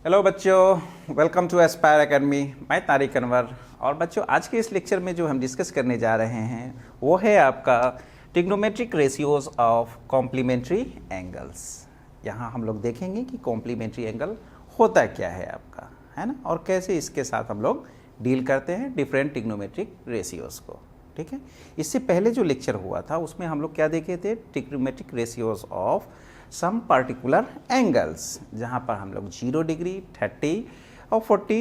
Hello बच्चों, welcome to Aspire academy. मैं तारिक अनवर। और बच्चों, आज के इस लेक्चर में जो हम डिस्कस करने जा रहे हैं वो है आपका trigonometric ratios of complementary angles. यहाँ हम लोग देखेंगे कि कॉम्प्लीमेंट्री एंगल होता क्या है आपका, है ना, और कैसे इसके साथ हम लोग डील करते हैं डिफरेंट ट्रिग्नोमेट्रिक रेशियोज को। ठीक है, इससे पहले जो लेक्चर हुआ था उसमें हम लोग क्या देखे थे, trigonometric ratios of some particular angles, जहाँ पर हम लोग 0 डिग्री, 30 और 40,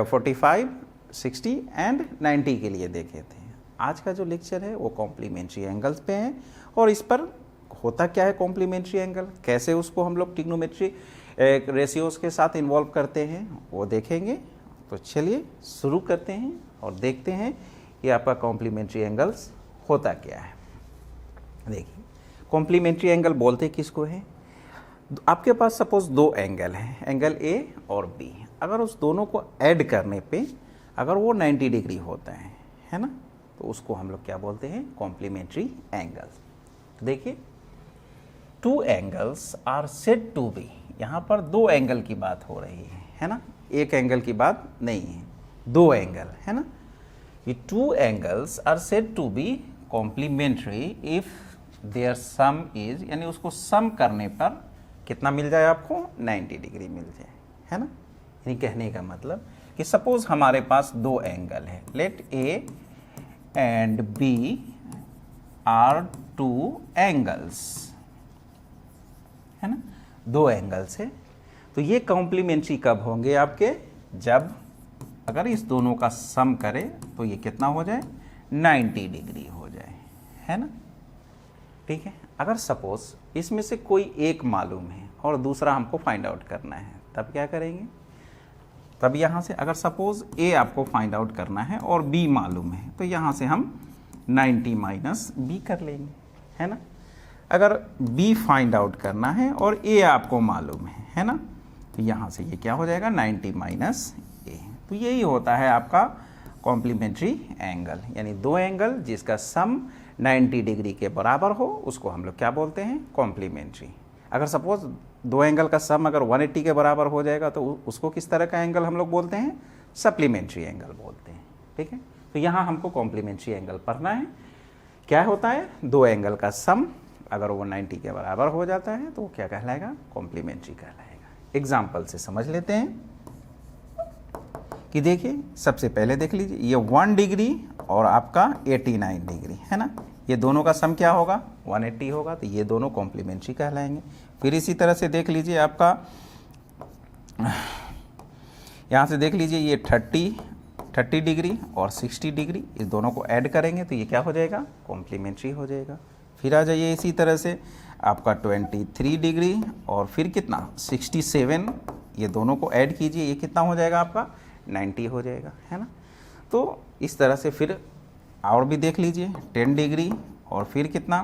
45, 60 एंड 90 के लिए देखे थे। आज का जो लेक्चर है वो कॉम्प्लीमेंट्री एंगल्स पे है और इस पर होता क्या है कॉम्प्लीमेंट्री एंगल, कैसे उसको हम लोग ट्रिग्नोमेट्री रेशियोज के साथ इन्वॉल्व करते हैं वो देखेंगे। तो चलिए शुरू करते हैं और देखते हैं कि आपका कॉम्प्लीमेंट्री एंगल्स होता क्या है। देखिए, कॉम्प्लीमेंट्री एंगल बोलते किसको है, आपके पास सपोज दो एंगल हैं, एंगल ए और बी। अगर उस दोनों को ऐड करने पे अगर वो 90 डिग्री होता है ना, तो उसको हम लोग क्या बोलते हैं, कॉम्प्लीमेंट्री एंगल। देखिए, two angles are said to be, यहाँ पर दो एंगल की बात हो रही है ना, एक एंगल की बात नहीं है, दो एंगल है ना। ये two angles are said to be complementary if their sum is, यानी उसको सम करने पर कितना मिल जाए आपको, 90 डिग्री मिल जाए, है ना। यानी कहने का मतलब कि सपोज हमारे पास दो एंगल है, let A and B are two angles, है ना, दो एंगल्स है। तो ये कॉम्प्लीमेंट्री कब होंगे आपके, जब अगर इस दोनों का सम करें तो ये कितना हो जाए, 90 डिग्री हो जाए, है ना। ठीक है, अगर सपोज इसमें से कोई एक मालूम है और दूसरा हमको फाइंड आउट करना है, तब क्या करेंगे, तब यहाँ से अगर सपोज ए आपको फाइंड आउट करना है और बी मालूम है, तो यहाँ से हम 90 माइनस बी कर लेंगे, है ना। अगर बी फाइंड आउट करना है और ए आपको मालूम है ना, तो यहाँ से ये क्या हो जाएगा, 90 माइनस ए। तो यही होता है आपका कॉम्प्लीमेंट्री एंगल, यानी दो एंगल जिसका सम 90 डिग्री के बराबर हो उसको हम लोग क्या बोलते हैं, कॉम्प्लीमेंट्री। अगर सपोज दो एंगल का सम अगर 180 के बराबर हो जाएगा तो उसको किस तरह का एंगल हम लोग बोलते हैं, सप्लीमेंट्री एंगल बोलते हैं। ठीक है, तो यहाँ हमको कॉम्प्लीमेंट्री एंगल पढ़ना है। क्या होता है, दो एंगल का सम अगर वो 90 के बराबर हो जाता है तो वो क्या कहलाएगा, कॉम्प्लीमेंट्री कहलाएगा। एग्जाम्पल से समझ लेते हैं कि देखिए, सबसे पहले देख लीजिए, ये 1 डिग्री और आपका 89 डिग्री है ना, ये दोनों का सम क्या होगा, 180 होगा, तो ये दोनों कॉम्प्लीमेंट्री कहलाएंगे। फिर इसी तरह से देख लीजिए आपका, यहाँ से देख लीजिए, ये 30 डिग्री और 60 डिग्री, इस दोनों को ऐड करेंगे तो ये क्या हो जाएगा, कॉम्प्लीमेंट्री हो जाएगा। फिर आ जाइए इसी तरह से आपका 23 डिग्री और फिर कितना 67, ये दोनों को ऐड कीजिए, ये कितना हो जाएगा आपका, 90 हो जाएगा, है ना। तो इस तरह से फिर और भी देख लीजिए, 10 डिग्री और फिर कितना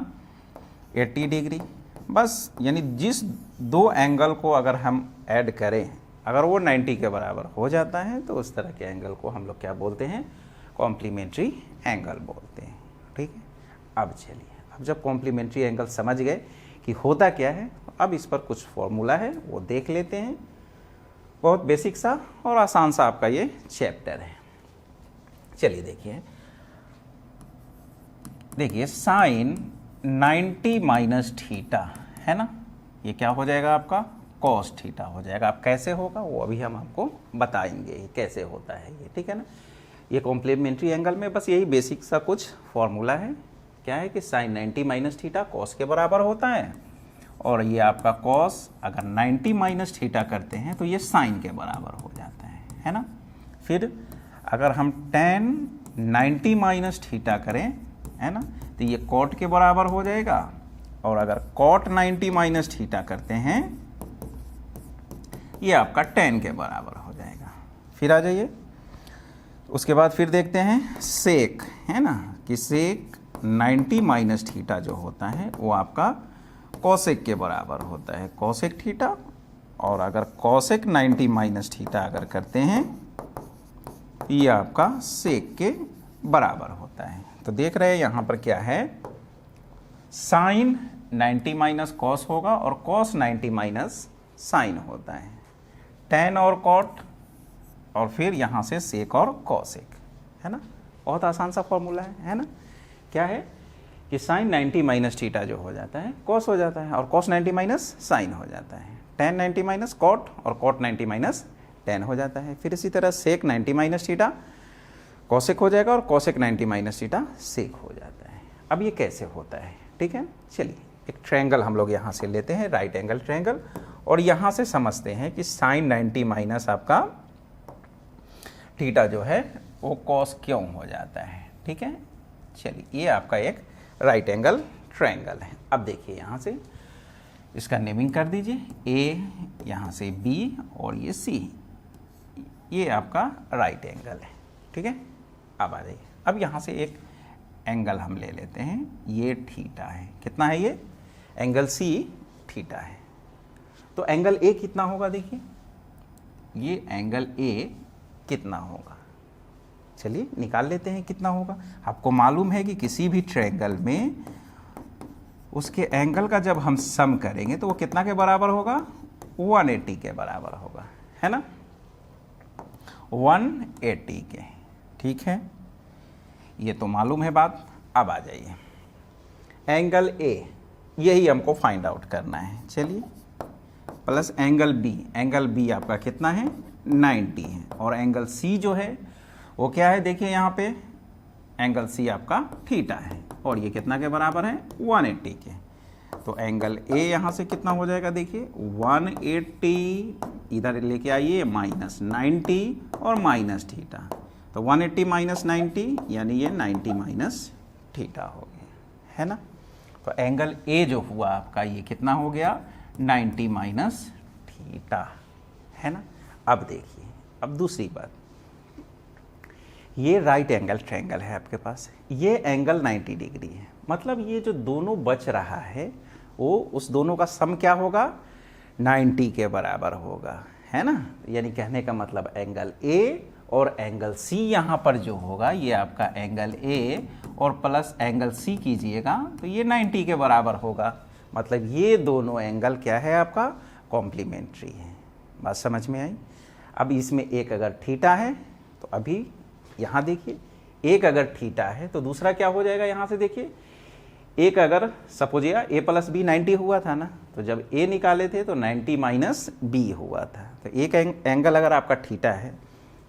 80 डिग्री। बस यानी जिस दो एंगल को अगर हम ऐड करें, अगर वो 90 के बराबर हो जाता है तो उस तरह के एंगल को हम लोग क्या बोलते हैं, कॉम्प्लीमेंट्री एंगल बोलते हैं। ठीक है, अब चलिए, अब जब कॉम्प्लीमेंट्री एंगल समझ गए कि होता क्या है, अब इस पर कुछ फॉर्मूला है वो देख लेते हैं। बहुत बेसिक सा और आसान सा आपका ये चैप्टर है। चलिए देखिए, साइन 90 माइनस थीटा है ना, ये क्या हो जाएगा आपका, कॉस थीटा हो जाएगा। अब कैसे होगा वो अभी हम आपको बताएंगे कैसे होता है ये, ठीक है ना। ये कॉम्प्लीमेंट्री एंगल में बस यही बेसिक सा कुछ फॉर्मूला है। क्या है कि साइन 90 माइनस थीटा कॉस के बराबर होता है, और ये आपका कॉस अगर 90 माइनस थीटा करते हैं तो ये साइन के बराबर हो जाता है ना। फिर अगर हम tan 90 माइनस थीटा करें, है ना, तो ये कॉट के बराबर हो जाएगा, और अगर कॉट 90 माइनस थीटा करते हैं ये आपका tan के बराबर हो जाएगा। फिर आ जाइए, उसके बाद फिर देखते हैं सेक, है ना, कि सेक 90 माइनस थीटा जो होता है वो आपका कॉसेक के बराबर होता है, कॉसेक थीटा। और अगर कॉसेक 90 माइनस थीटा अगर करते हैं ये आपका सेक के बराबर होता है। तो देख रहे हैं यहाँ पर क्या है, साइन 90 माइनस कॉस होगा और कॉस 90 माइनस साइन होता है। tan और cot और फिर यहाँ से sec और cosec, है ना। बहुत आसान सा फॉर्मूला है ना। क्या है कि sin 90 माइनस थीटा जो हो जाता है cos हो जाता है और cos 90 माइनस sin हो जाता है, tan 90 माइनस cot और cot 90 माइनस tan हो जाता है। फिर इसी तरह sec 90 माइनस थीटा cosec हो जाएगा और cosec 90 माइनस थीटा sec हो जाता है। अब ये कैसे होता है, ठीक है। चलिए एक ट्रायंगल हम लोग यहाँ से लेते हैं, राइट एंगल ट्रायंगल, और यहाँ से समझते हैं कि sin 90 माइनस आपका थीटा जो है वो cos क्यों हो जाता है, ठीक है। चलिए ये आपका एक राइट एंगल ट्रायंगल है। अब देखिए यहाँ से इसका नेमिंग कर दीजिए, A, यहाँ से B और ये C, ये आपका राइट एंगल है, ठीक है। अब आ जाइए, अब यहाँ से एक एंगल हम ले लेते हैं, ये थीटा है। कितना है ये एंगल C थीटा है। तो एंगल A कितना होगा, देखिए ये एंगल A कितना होगा, चलिए निकाल लेते हैं कितना होगा। आपको मालूम है कि किसी भी ट्रायंगल में उसके एंगल का जब हम सम करेंगे तो वो कितना के बराबर होगा, 180 के बराबर होगा, है ना, 180 के, ठीक है। ये तो मालूम है बात। अब आ जाइए एंगल A, यही हमको फाइंड आउट करना है। चलिए प्लस एंगल B आपका कितना है, 90 है, और एंगल C जो है वो क्या है, देखिए यहाँ पे एंगल C आपका थीटा है और ये कितना के बराबर है, 180 के। तो एंगल A यहाँ से कितना हो जाएगा, देखिए 180, इधर लेके आइए माइनस 90 और माइनस थीटा, तो 180 माइनस 90 यानी ये 90 माइनस थीटा हो गया, है ना। तो एंगल A जो हुआ आपका ये कितना हो गया, 90 माइनस थीटा, है ना। अब देखिए, अब दूसरी बात, ये राइट एंगल ट्रायंगल है आपके पास, ये एंगल 90 डिग्री है, मतलब ये जो दोनों बच रहा है वो उस दोनों का सम क्या होगा, 90 के बराबर होगा, है ना। यानी कहने का मतलब एंगल A और एंगल C यहाँ पर जो होगा ये आपका एंगल A और प्लस एंगल C कीजिएगा तो ये 90 के बराबर होगा। मतलब ये दोनों एंगल क्या है आपका, कॉम्प्लीमेंट्री है। बात समझ में आई। अब इसमें एक अगर थीटा है तो अभी यहाँ देखिए, एक अगर थीटा है तो दूसरा क्या हो जाएगा, यहाँ से देखिए एक अगर सपोजिएगा A प्लस B 90 हुआ था ना, तो जब A निकाले थे तो 90 माइनस B हुआ था। तो एक एंगल अगर आपका थीटा है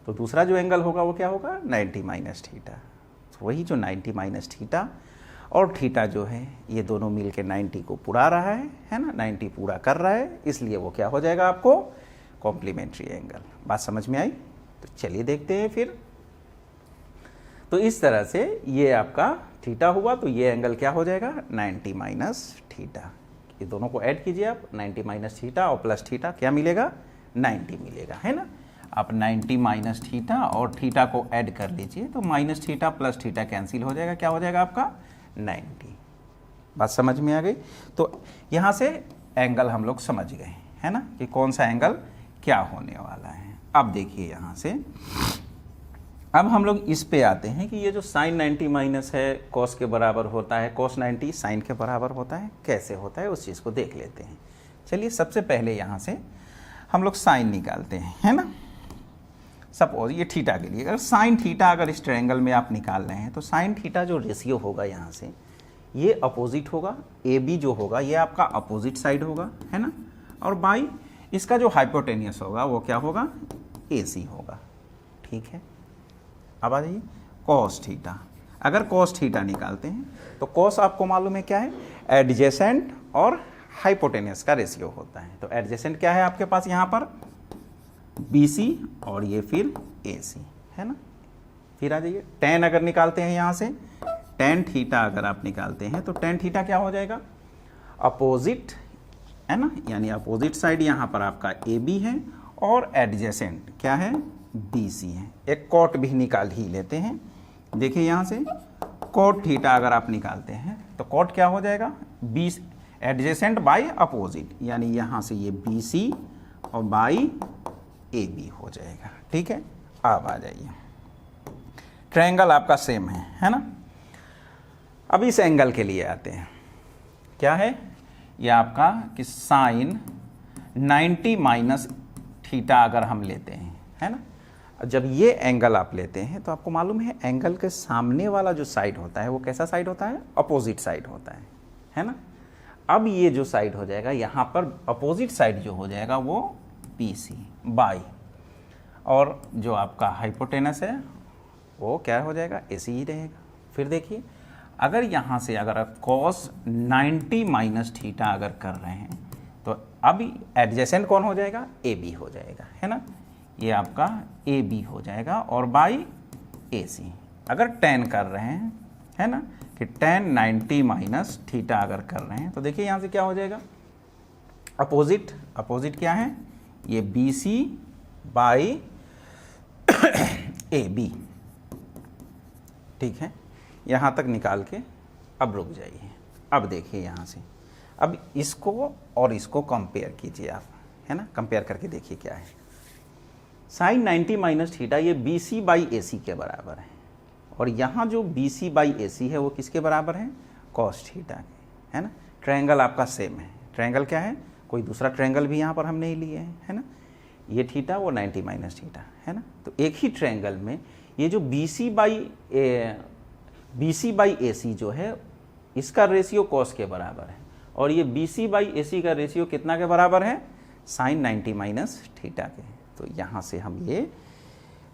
तो दूसरा जो एंगल होगा वो क्या होगा, 90 माइनस थीटा। तो वही जो 90 माइनस थीटा और थीटा जो है ये दोनों मिल के 90 को पूरा रहा है ना, 90 पूरा कर रहा है, इसलिए वो क्या हो जाएगा आपको, कॉम्प्लीमेंट्री एंगल। बात समझ में आई। तो चलिए देखते हैं फिर। तो इस तरह से ये आपका थीटा हुआ तो ये एंगल क्या हो जाएगा, 90 माइनस थीटा। ये दोनों को ऐड कीजिए आप, 90 माइनस थीटा और प्लस थीटा क्या मिलेगा, 90 मिलेगा, है ना। आप 90 माइनस थीटा और थीटा को ऐड कर लीजिए तो minus theta plus theta cancel हो जाएगा, क्या हो जाएगा आपका 90। बात समझ में आ गई। तो यहाँ से एंगल हम लोग समझ गए, है ना, कि कौन सा एंगल क्या होने वाला है। अब देखिए यहाँ से अब हम लोग इस पे आते हैं कि ये जो साइन 90 माइनस है कॉस के बराबर होता है, कॉस 90 साइन के बराबर होता है, कैसे होता है उस चीज़ को देख लेते हैं। चलिए सबसे पहले यहाँ से हम लोग साइन निकालते हैं, है ना। सपोज ये थीटा के लिए अगर साइन थीटा अगर इस ट्रायंगल में आप निकाल रहे हैं तो साइन थीटा जो रेशियो होगा यहाँ से ये अपोजिट होगा, ए बी जो होगा ये आपका अपोजिट साइड होगा, है ना, और बाई इसका जो हाइपोटेनियस होगा वो क्या होगा, ए सी होगा, ठीक है। अब आ जाइए कॉस थीटा, अगर कॉस थीटा निकालते हैं तो कॉस आपको मालूम है क्या है, एडजेसेंट और हाइपोटेनियस का रेशियो होता है। तो एडजेसेंट क्या है आपके पास यहाँ पर, BC और ये फिर AC, है ना। फिर आ जाइए टेन अगर निकालते हैं यहाँ से, टेन थीटा अगर आप निकालते हैं तो टेन थीटा क्या हो जाएगा, अपोजिट, है ना, यानी अपोजिट साइड यहाँ पर आपका AB है और एडजेसेंट क्या है, BC है। एक कॉट भी निकाल ही लेते हैं। देखिए यहाँ से कॉट थीटा अगर आप निकालते हैं तो कॉट क्या हो जाएगा, BC एडजेसेंट बाय अपोजिट, यानी यहाँ से ये BC और बाई AB हो जाएगा, ठीक है। अब आ जाइए ट्रायंगल आपका सेम है ना। अब इस एंगल के लिए आते हैं, क्या है ये आपका कि साइन 90 माइनस थीटा अगर हम लेते हैं, है ना, जब ये एंगल आप लेते हैं तो आपको मालूम है एंगल के सामने वाला जो साइड होता है वो कैसा साइड होता है, अपोजिट साइड होता है ना। अब ये जो साइड हो जाएगा यहाँ पर अपोजिट साइड जो हो जाएगा वो BC बाई, और जो आपका हाइपोटेनस है वो क्या हो जाएगा, AC ही रहेगा। फिर देखिए अगर यहाँ से अगर आप cos 90 माइनस थीटा अगर कर रहे हैं तो अब एडजेसेंट कौन हो जाएगा, AB हो जाएगा, है ना, ये आपका AB हो जाएगा और बाई AC। अगर tan कर रहे हैं, है ना, कि tan 90 माइनस थीटा अगर कर रहे हैं तो देखिए यहाँ से क्या हो जाएगा, अपोजिट क्या है, ये BC बाई AB। ठीक है, यहाँ तक निकाल के अब रुक जाइए। अब देखिए यहाँ से, अब इसको और इसको कंपेयर कीजिए आप, है ना, कंपेयर करके देखिए क्या है। साइन 90 माइनस थीटा ये BC बाई AC के बराबर है, और यहाँ जो BC बाई AC है वो किसके बराबर है, कॉस थीटा के, है ना। ट्रायंगल आपका सेम है, ट्रायंगल क्या है, कोई दूसरा ट्रायंगल भी यहाँ पर हम नहीं लिए हैं, है ना, ये थीटा वो 90 माइनस थीटा, है ना। तो एक ही ट्रायंगल में ये जो BC बाई AC जो है इसका रेशियो कॉस के बराबर है, और ये BC बाई AC का रेशियो कितना के बराबर है, साइन 90 माइनस थीटा के। तो यहाँ से हम ये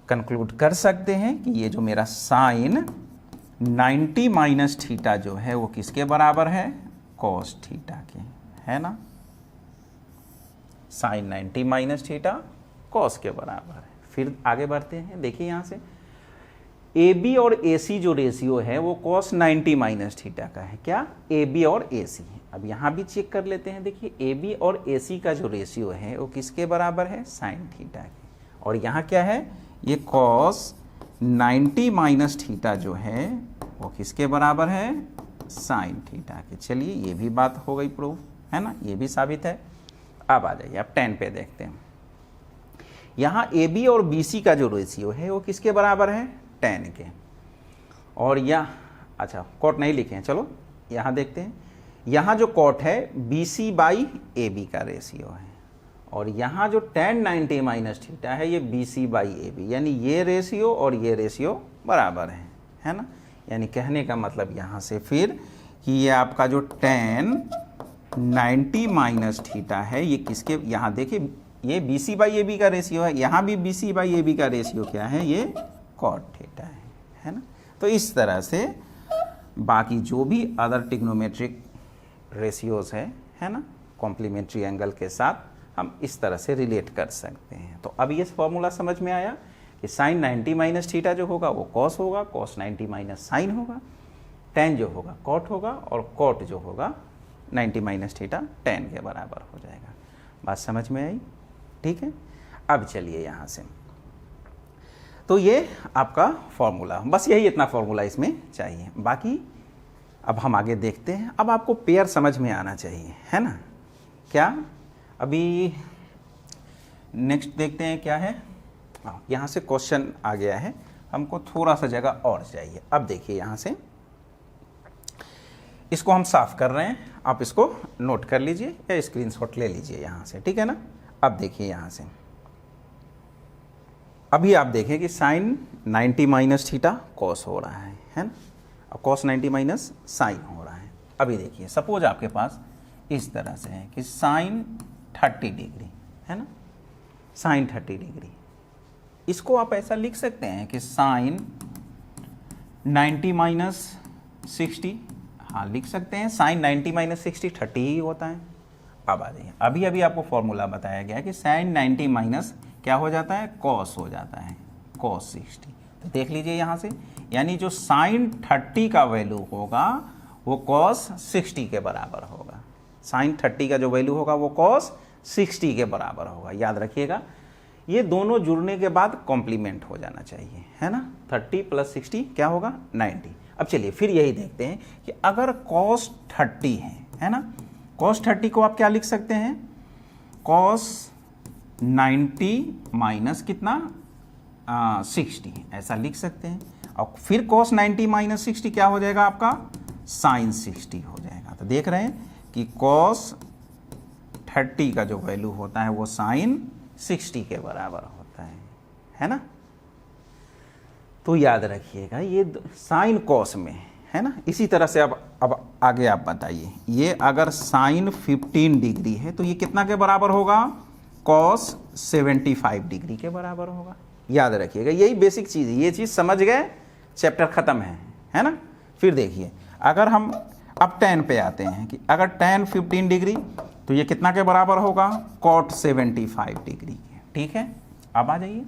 कंक्लूड कर सकते हैं कि ये जो मेरा साइन 90 माइनस थीटा जो है वो किसके बराबर है, कॉस थीटा के, है ना। साइन 90 माइनस थीटा कॉस के बराबर है। फिर आगे बढ़ते हैं, देखिए यहाँ से AB और AC जो रेशियो है वो cos 90 माइनस थीटा का है, क्या, AB और AC। अब यहाँ भी चेक कर लेते हैं, देखिए AB और AC का जो रेशियो है वो किसके बराबर है, साइन थीटा के, और यहाँ क्या है, ये cos 90 माइनस थीटा जो है वो किसके बराबर है, साइन थीटा के। चलिए ये भी बात हो गई प्रूफ, है ना, ये भी साबित है। अब आ जाइए, अब 10 पे देखते हैं। यहाँ AB और BC का जो रेशियो है वो किसके बराबर है, 10 के, और यहाँ अच्छा कॉट नहीं लिखे हैं, चलो यहाँ देखते हैं। यहाँ जो कॉट है BC बाई AB का रेशियो है, और यहाँ जो tan 90 माइनस थीटा है ये BC बाई AB, यानी ये रेशियो और ये रेशियो बराबर है ना। यानी कहने का मतलब यहाँ से फिर कि ये आपका जो tan 90 माइनस थीटा है ये किसके, यहाँ देखिए ये BC बाई AB का रेशियो है, यहाँ भी BC बाई AB का रेशियो क्या है, ये कॉट थीटा है ना। तो इस तरह से बाकी जो भी अदर ट्रिग्नोमेट्रिक रेशियोज है ना, कॉम्प्लीमेंट्री एंगल के साथ हम इस तरह से रिलेट कर सकते हैं। तो अब ये फॉर्मूला समझ में आया कि साइन 90 माइनस थीटा जो होगा वो कॉस होगा, कॉस 90 माइनस साइन होगा, टेन जो होगा कॉट होगा, और कॉट जो होगा 90 माइनस थीटा टेन के बराबर हो जाएगा। बात समझ में आई, ठीक है। अब चलिए यहाँ से, तो ये आपका फॉर्मूला, बस यही इतना फॉर्मूला इसमें चाहिए। बाकी अब हम आगे देखते हैं। अब आपको पेयर समझ में आना चाहिए, है ना, क्या। अभी नेक्स्ट देखते हैं क्या है। यहाँ से क्वेश्चन आ गया है, हमको थोड़ा सा जगह और चाहिए। अब देखिए यहाँ से इसको हम साफ कर रहे हैं, आप इसको नोट कर लीजिए या स्क्रीनशॉट ले लीजिए यहाँ से, ठीक है ना। अब देखिए यहाँ से, अभी आप देखें कि साइन 90 माइनस थीटा कॉस हो रहा है ना, और कॉस 90 माइनस साइन हो रहा है। अभी देखिए सपोज आपके पास इस तरह से है कि साइन 30 डिग्री है ना, साइन 30 डिग्री, इसको आप ऐसा लिख सकते हैं कि साइन 90 माइनस 60, हाँ लिख सकते हैं, साइन 90 माइनस 60 30 ही होता है। अब आ जाइए, अभी अभी आपको फॉर्मूला बताया गया है कि साइन 90 माइनस क्या हो जाता है, कॉस हो जाता है, कॉस 60। तो देख लीजिए यहाँ से, यानी जो साइन 30 का वैल्यू होगा वो कॉस 60 के बराबर होगा। साइन 30 का जो वैल्यू होगा वो कॉस 60 के बराबर होगा। याद रखिएगा, ये दोनों जुड़ने के बाद कॉम्प्लीमेंट हो जाना चाहिए, है ना। 30 प्लस 60 क्या होगा, 90। अब चलिए फिर यही देखते हैं कि अगर कॉस 30 है ना, कॉस 30 को आप क्या लिख सकते हैं, कॉस 90 माइनस कितना 60, ऐसा लिख सकते हैं। और फिर cos 90 माइनस 60 क्या हो जाएगा आपका, साइन 60 हो जाएगा। तो देख रहे हैं कि cos 30 का जो वैल्यू होता है वो साइन 60 के बराबर होता है ना। तो याद रखिएगा ये साइन कॉस में है ना। इसी तरह से अब आगे आप बताइए, ये अगर साइन 15 डिग्री है तो ये कितना के बराबर होगा, कॉस 75 डिग्री के बराबर होगा। याद रखिएगा, यही बेसिक चीज़ है, ये चीज़ समझ गए, चैप्टर ख़त्म है ना। फिर देखिए, अगर हम अब tan पे आते हैं कि अगर tan 15 डिग्री तो ये कितना के बराबर होगा, cot 75 डिग्री के। ठीक है, अब आ जाइए,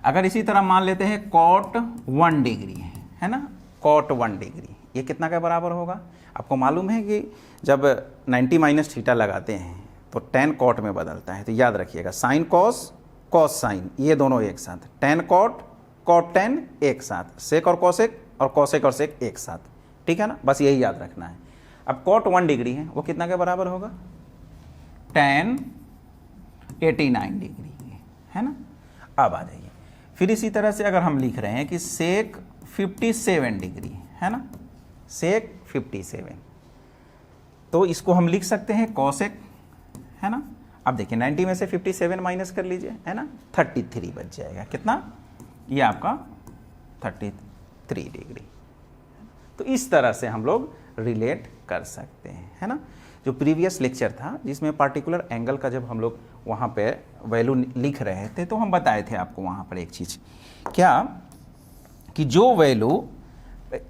अगर इसी तरह मान लेते हैं cot 1 डिग्री है ना, cot 1 डिग्री ये कितना के बराबर होगा। आपको मालूम है कि जब 90 माइनस थीटा लगाते हैं तो tan cot में बदलता है। तो याद रखिएगा, साइन कॉस, कॉस साइन, ये दोनों एक साथ, tan cot, cot tan एक साथ, सेक और कॉसेक और कॉसेक और सेक एक साथ। ठीक है ना, बस यही याद रखना है। अब cot 1 डिग्री है, वो कितना के बराबर होगा, tan 89 डिग्री है ना। अब आ जाइए, फिर इसी तरह से अगर हम लिख रहे हैं कि सेक 57 डिग्री है ना, सेक 57, तो इसको हम लिख सकते हैं कॉसेक है ना। अब देखिए 90 में से 57 माइनस कर लीजिए है ना, 33 बच जाएगा। कितना, ये आपका 33 डिग्री। तो इस तरह से हम लोग रिलेट कर सकते हैं है ना। जो प्रीवियस लेक्चर था जिसमें पार्टिकुलर एंगल का जब हम लोग वहाँ पे वैल्यू लिख रहे थे तो हम बताए थे आपको वहाँ पर एक चीज़ क्या, कि जो वैल्यू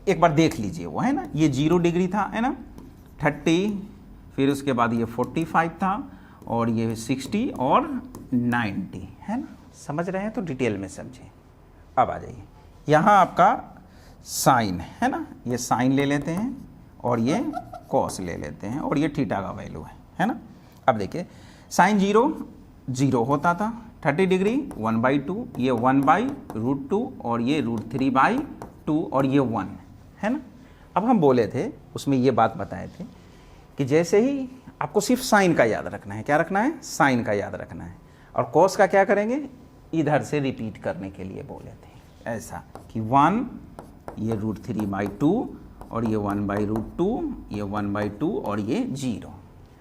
एक बार देख लीजिए वो है ना, ये 0 डिग्री था है ना, 30, फिर उसके बाद ये 45 था और ये 60 और 90 है ना। समझ रहे हैं तो डिटेल में समझें। अब आ जाइए, यहाँ आपका साइन है ना, ये साइन ले लेते हैं और ये कॉस ले लेते हैं और ये थीटा का वैल्यू है ना। अब देखिए साइन 0 होता था, 30 डिग्री 1/2, ये 1/√2 और ये √3/2 और ये 1 है ना। अब हम बोले थे उसमें ये बात बताए थे कि जैसे ही आपको सिर्फ साइन का याद रखना है, क्या रखना है, साइन का याद रखना है, और कॉस का क्या करेंगे, इधर से रिपीट करने के लिए बोले थे ऐसा कि 1, ये √3/2 और ये 1/√2, ये 1/2 और ये 0।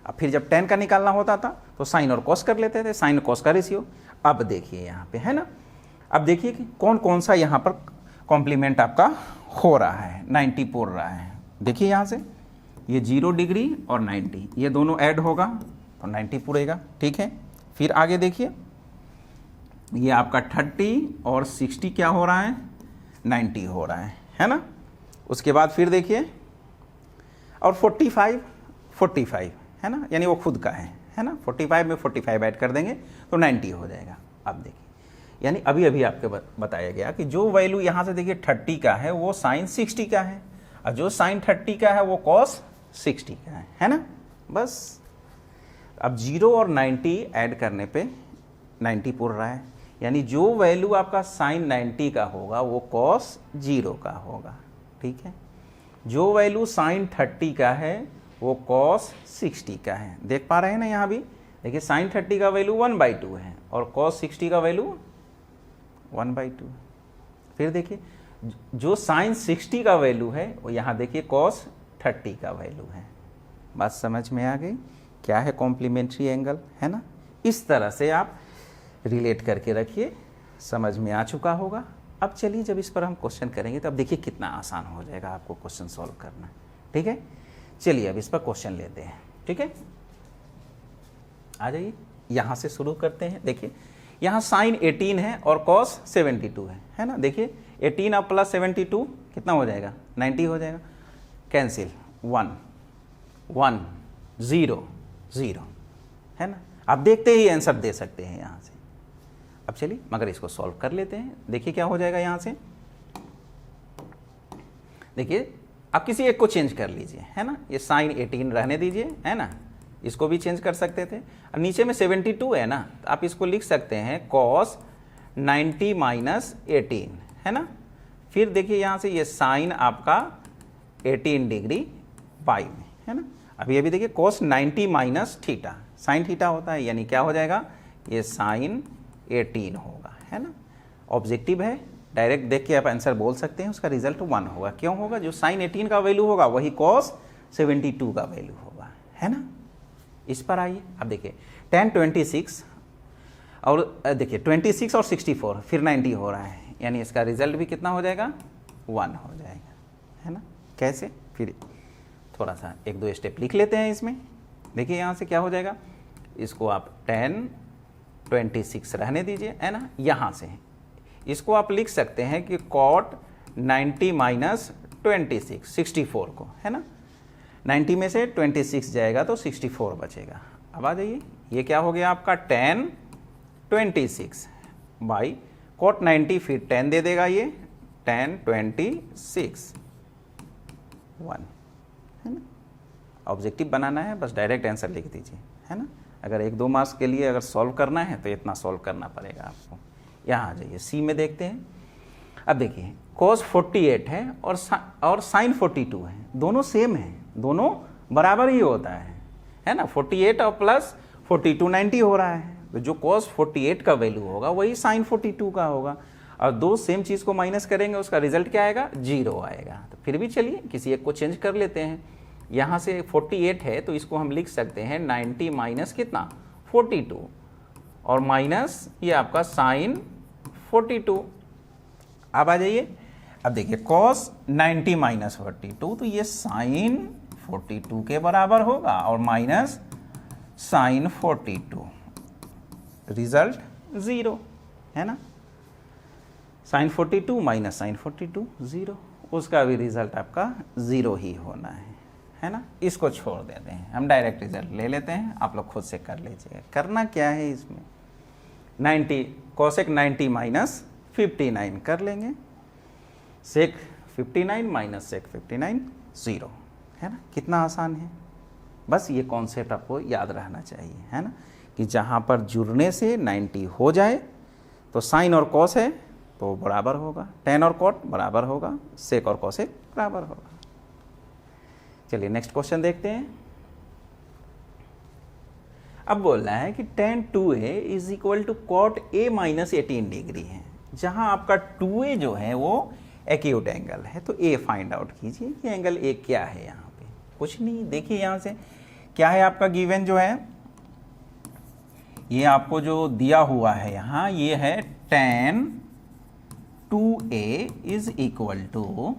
अब फिर जब tan का निकालना होता था तो साइन और कॉस कर लेते थे, साइन कॉस का रेशियो। अब देखिए यहाँ पे है ना, अब देखिए कि कौन कौन सा यहाँ पर कॉम्प्लीमेंट आपका हो रहा है, 90 पूर रहा है। देखिए यहाँ से ये 0 डिग्री और 90 ये दोनों ऐड होगा तो 90 पूरेगा। ठीक है, फिर आगे देखिए, ये आपका 30 और 60 क्या हो रहा है, 90 हो रहा है ना। उसके बाद फिर देखिए, और 45 है ना, यानी वो खुद का है ना, 45 में 45 ऐड कर देंगे तो 90 हो जाएगा। अब देखिए, यानी अभी अभी आपको बताया गया कि जो वैल्यू यहाँ से देखिए 30 का है वो साइन 60 का है, और जो साइन 30 का है वो कॉस 60 का है ना। बस अब 0 और 90 ऐड करने पे 90 पूर रहा है, यानी जो वैल्यू आपका साइन 90 का होगा वो कॉस 0 का होगा। ठीक है, जो वैल्यू साइन 30 का है वो कॉस 60 का है। देख पा रहे हैं ना, यहाँ भी देखिए साइन 30 का वैल्यू 1/2 है और कॉस 60 का वैल्यू 1/2। फिर देखिए जो साइन 60 का वैल्यू है वो यहाँ देखिए कॉस 30 का वैल्यू है। बात समझ में आ गई, क्या है कॉम्प्लीमेंट्री एंगल है ना। इस तरह से आप रिलेट करके रखिए, समझ में आ चुका होगा। अब चलिए जब इस पर हम क्वेश्चन करेंगे तो अब देखिए कितना आसान हो जाएगा आपको क्वेश्चन सॉल्व करना। ठीक है, चलिए अब इस पर क्वेश्चन लेते हैं। ठीक है, आ जाइए, यहाँ से शुरू करते हैं। देखिए यहाँ साइन 18 है और कॉस 72 है ना। देखिए 18 अब प्लस 72 कितना हो जाएगा, 90 हो जाएगा। कैंसिल, 1 1 0 0 है ना। आप देखते ही आंसर दे सकते हैं यहाँ से। अब चलिए मगर इसको सॉल्व कर लेते हैं। देखिए क्या हो जाएगा यहाँ से, देखिए आप किसी एक को चेंज कर लीजिए है ना, ये साइन 18 रहने दीजिए है ना, इसको भी चेंज कर सकते थे। और नीचे में 72 है ना, तो आप इसको लिख सकते हैं कॉस 90 माइनस 18 है ना। फिर देखिए यहाँ से ये साइन आपका 18 डिग्री बाई में है ना। अभी अभी देखिए cos 90 minus theta, sine theta होता है, यानी क्या हो जाएगा, ये साइन 18 होगा है ना। ऑब्जेक्टिव है, डायरेक्ट देख के आप आंसर बोल सकते हैं, उसका रिजल्ट 1 होगा। क्यों होगा, जो साइन 18 का वैल्यू होगा वही कॉस 72 का वैल्यू होगा है ना। इस पर आइए, अब देखिए tan 26 और देखिए 26 और 64 फिर 90 हो रहा है, यानी इसका रिजल्ट भी कितना हो जाएगा, 1 हो जाएगा, है ना। कैसे, फिर थोड़ा सा 1-2 स्टेप लिख लेते हैं इसमें। देखिए यहाँ से क्या हो जाएगा, इसको आप 10 26 रहने दीजिए, है ना। यहाँ से इसको आप लिख सकते हैं कि cot 90 माइनस 26 64 को, है ना। 90 में से 26 जाएगा तो 64 बचेगा। अब आ जाइए, ये क्या हो गया आपका 10 26 बाई cot 90, फिर 10 दे देगा ये 10 26 1, है ना। ऑब्जेक्टिव बनाना है, बस डायरेक्ट आंसर लिख दीजिए, है ना। अगर 1-2 मार्क्स के लिए अगर सॉल्व करना है तो इतना सॉल्व करना पड़ेगा आपको। यहाँ आ जाइए, सी में देखते हैं। अब देखिए cos 48 है और sin 42 है, दोनों सेम है, दोनों बराबर ही होता है ना। 48 और प्लस 42 90 हो रहा है, तो जो cos 48 का वैल्यू होगा वही sin 42 का होगा, और दो सेम चीज़ को माइनस करेंगे उसका रिजल्ट क्या आएगा, 0 आएगा। तो फिर भी चलिए किसी एक को चेंज कर लेते हैं। यहाँ से 48 है तो इसको हम लिख सकते हैं 90 माइनस कितना 42, और माइनस ये आपका sin 42। अब आ जाइए, अब देखिए cos 90 माइनस 42, तो ये sin 42 के बराबर होगा, और माइनस sin 42, रिजल्ट 0, है ना। sin 42 माइनस sin 42 0, उसका भी रिजल्ट आपका 0 ही होना है ना। इसको छोड़ देते हैं, हम डायरेक्ट रिजल्ट ले लेते हैं, आप लोग खुद से कर लीजिए। करना क्या है इसमें, 90 cosec 90 माइनस 59 कर लेंगे, sec 59 माइनस sec 59 0, है ना। कितना आसान है, बस ये कॉन्सेप्ट आपको याद रहना चाहिए, है ना, कि जहाँ पर जुड़ने से 90 हो जाए तो साइन और कॉस है तो बराबर होगा, tan और cot बराबर होगा, sec और cosec बराबर होगा। चलिए नेक्स्ट क्वेश्चन देखते हैं। अब बोलना है कि tan 2a is equal to cot a minus 18 degree है, जहां आपका 2a जो है वो एक्यूट एंगल है, तो a फाइंड आउट कीजिए कि एंगल a क्या है। यहाँ पे कुछ नहीं, देखिए यहाँ से क्या है आपका गिवन जो है, ये आपको जो दिया हुआ है यहाँ, ये है tan 2a is equal to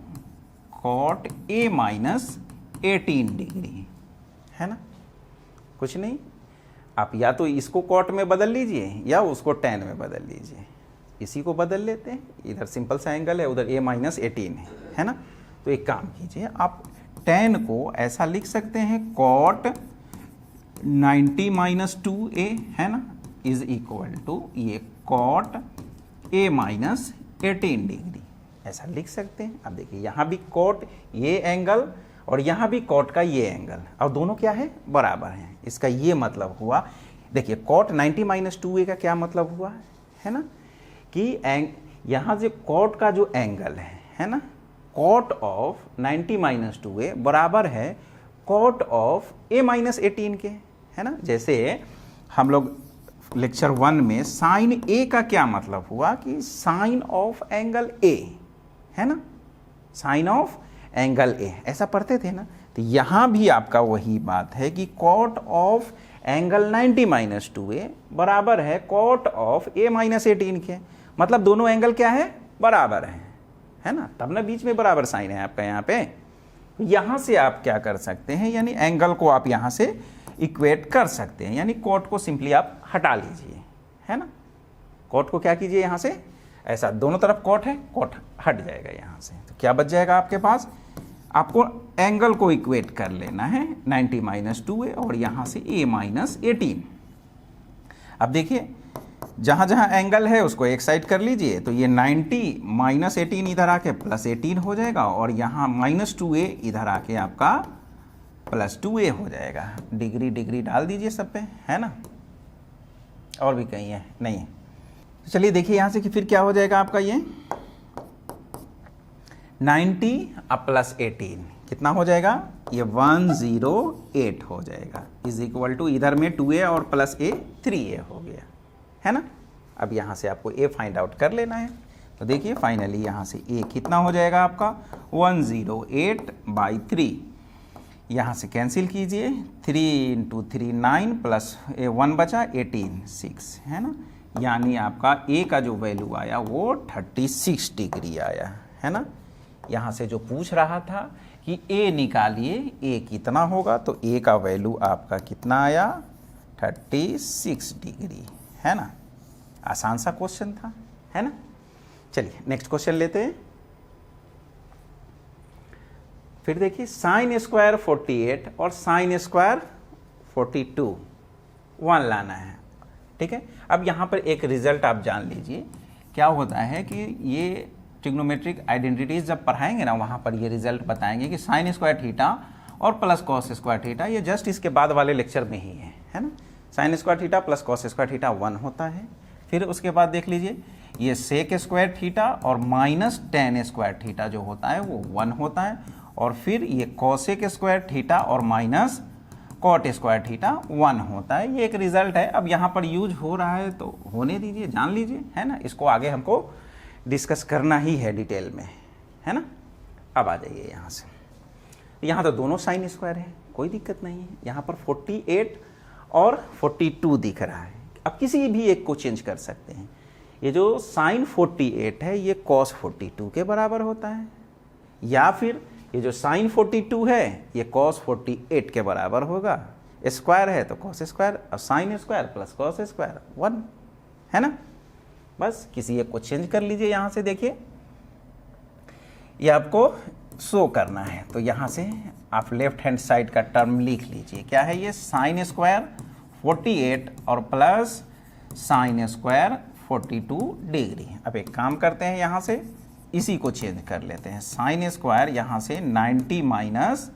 cot a minus 18 degree, है ना। कुछ नहीं, आप या तो इसको cot में बदल लीजिए या उसको tan में बदल लीजिए। इसी को बदल लेते हैं, इधर सिंपल सा एंगल है, उधर a माइनस 18 है ना। तो एक काम कीजिए, आप tan को ऐसा लिख सकते हैं cot 90 माइनस 2a, है ना, इज इक्वल टू ये cot a माइनस 18 डिग्री, ऐसा लिख सकते हैं। अब देखिए यहाँ भी cot ये एंगल और यहाँ भी cot का ये एंगल, और दोनों क्या है, बराबर हैं। इसका ये मतलब हुआ, देखिए cot 90 माइनस 2a का क्या मतलब हुआ है ना, कि यहाँ से cot का जो एंगल है ना, cot ऑफ 90 माइनस 2a बराबर है cot ऑफ a माइनस 18 के, है ना। जैसे हम लोग लेक्चर 1 में साइन a का क्या मतलब हुआ, कि साइन ऑफ एंगल a, है ना, साइन ऑफ एंगल a, ऐसा पढ़ते थे ना। तो यहाँ भी आपका वही बात है कि cot of angle 90 minus 2a बराबर है cot ऑफ a माइनस 18 के, मतलब दोनों एंगल क्या है, बराबर है ना, तब ना बीच में बराबर साइन है आपका यहाँ पे। यहाँ से आप क्या कर सकते हैं, यानी एंगल को आप यहाँ से इक्वेट कर सकते हैं, यानी cot को सिंपली आप हटा लीजिए, है ना। cot को क्या कीजिए, यहाँ से ऐसा दोनों तरफ cot है, cot हट जाएगा यहाँ से, तो क्या बच जाएगा आपके पास, आपको एंगल को इक्वेट कर लेना है 90 माइनस 2a और यहाँ से a माइनस 18। अब देखिए जहाँ जहाँ एंगल है उसको एक साइड कर लीजिए, तो ये 90 माइनस 18 इधर आके प्लस 18 हो जाएगा, और यहाँ माइनस 2a इधर आके आपका प्लस 2a हो जाएगा। डिग्री डिग्री डाल दीजिए सब पे, है ना, और भी कहीं है नहीं है। तो चलिए देखिए यहाँ से कि फिर क्या हो जाएगा आपका, ये 90 अब प्लस 18 कितना हो जाएगा, ये 108 हो जाएगा, इज इक्वल टू इधर में 2a और प्लस a 3a हो गया, है ना। अब यहाँ से आपको a फाइंड आउट कर लेना है, तो देखिए फाइनली यहाँ से a कितना हो जाएगा आपका 108 बाई 3, यहाँ से कैंसिल कीजिए, 3 × 3 9 प्लस 1 बचा 18 6, है ना। यानी आपका ए का जो वैल्यू आया वो 36 डिग्री आया, है ना। यहाँ से जो पूछ रहा था कि ए निकालिए, ए कितना होगा, तो ए का वैल्यू आपका कितना आया 36 डिग्री, है ना। आसान सा क्वेश्चन था, है ना। चलिए नेक्स्ट क्वेश्चन लेते हैं। फिर देखिए साइन स्क्वायर 48 और साइन स्क्वायर 42 1 लाना है, ठीक है। अब यहाँ पर एक रिजल्ट आप जान लीजिए, क्या होता है कि ये ट्रिग्नोमेट्रिक आइडेंटिटीज जब पढ़ाएंगे ना, वहाँ पर ये रिजल्ट बताएंगे कि साइन स्क्वायर थीटा और प्लस कॉस स्क्वायर थीटा, ये जस्ट इसके बाद वाले लेक्चर में ही है ना। Sine square theta plus cos square theta 1 होता है। फिर उसके बाद देख लीजिए ये सेक स्क्वायर थीटा और माइनस टेन स्क्वायर थीटा जो होता है वो 1 होता है। और फिर ये कॉसेक स्क्वायर थीटा और माइनस कॉट स्क्वायर थीटा 1 होता है। ये एक रिजल्ट है। अब यहाँ पर यूज हो रहा है तो होने दीजिए, जान लीजिए, है ना। इसको आगे हमको डिस्कस करना ही है डिटेल में, है ना। अब आ जाइए यहाँ से, यहाँ तो दोनों साइन स्क्वायर है, कोई दिक्कत नहीं है। यहाँ पर 48 और 42 दिख रहा है। अब किसी भी एक को चेंज कर सकते हैं। ये जो साइन 48 है ये कॉस 42 के बराबर होता है, या फिर ये जो साइन 42 है ये कॉस 48 के बराबर होगा। स्क्वायर है तो कॉस स्क्वायर और sign square plus cos square 1, है ना। बस किसी एक को चेंज कर लीजिए। यहाँ से देखिए ये आपको शो करना है, तो यहाँ से आप लेफ्ट हैंड साइड का टर्म लिख लीजिए। क्या है ये, साइन स्क्वायर 48 और प्लस साइन स्क्वायर 42 डिग्री। अब एक काम करते हैं, यहाँ से इसी को चेंज कर लेते हैं। साइन स्क्वायर यहाँ से 90 माइनस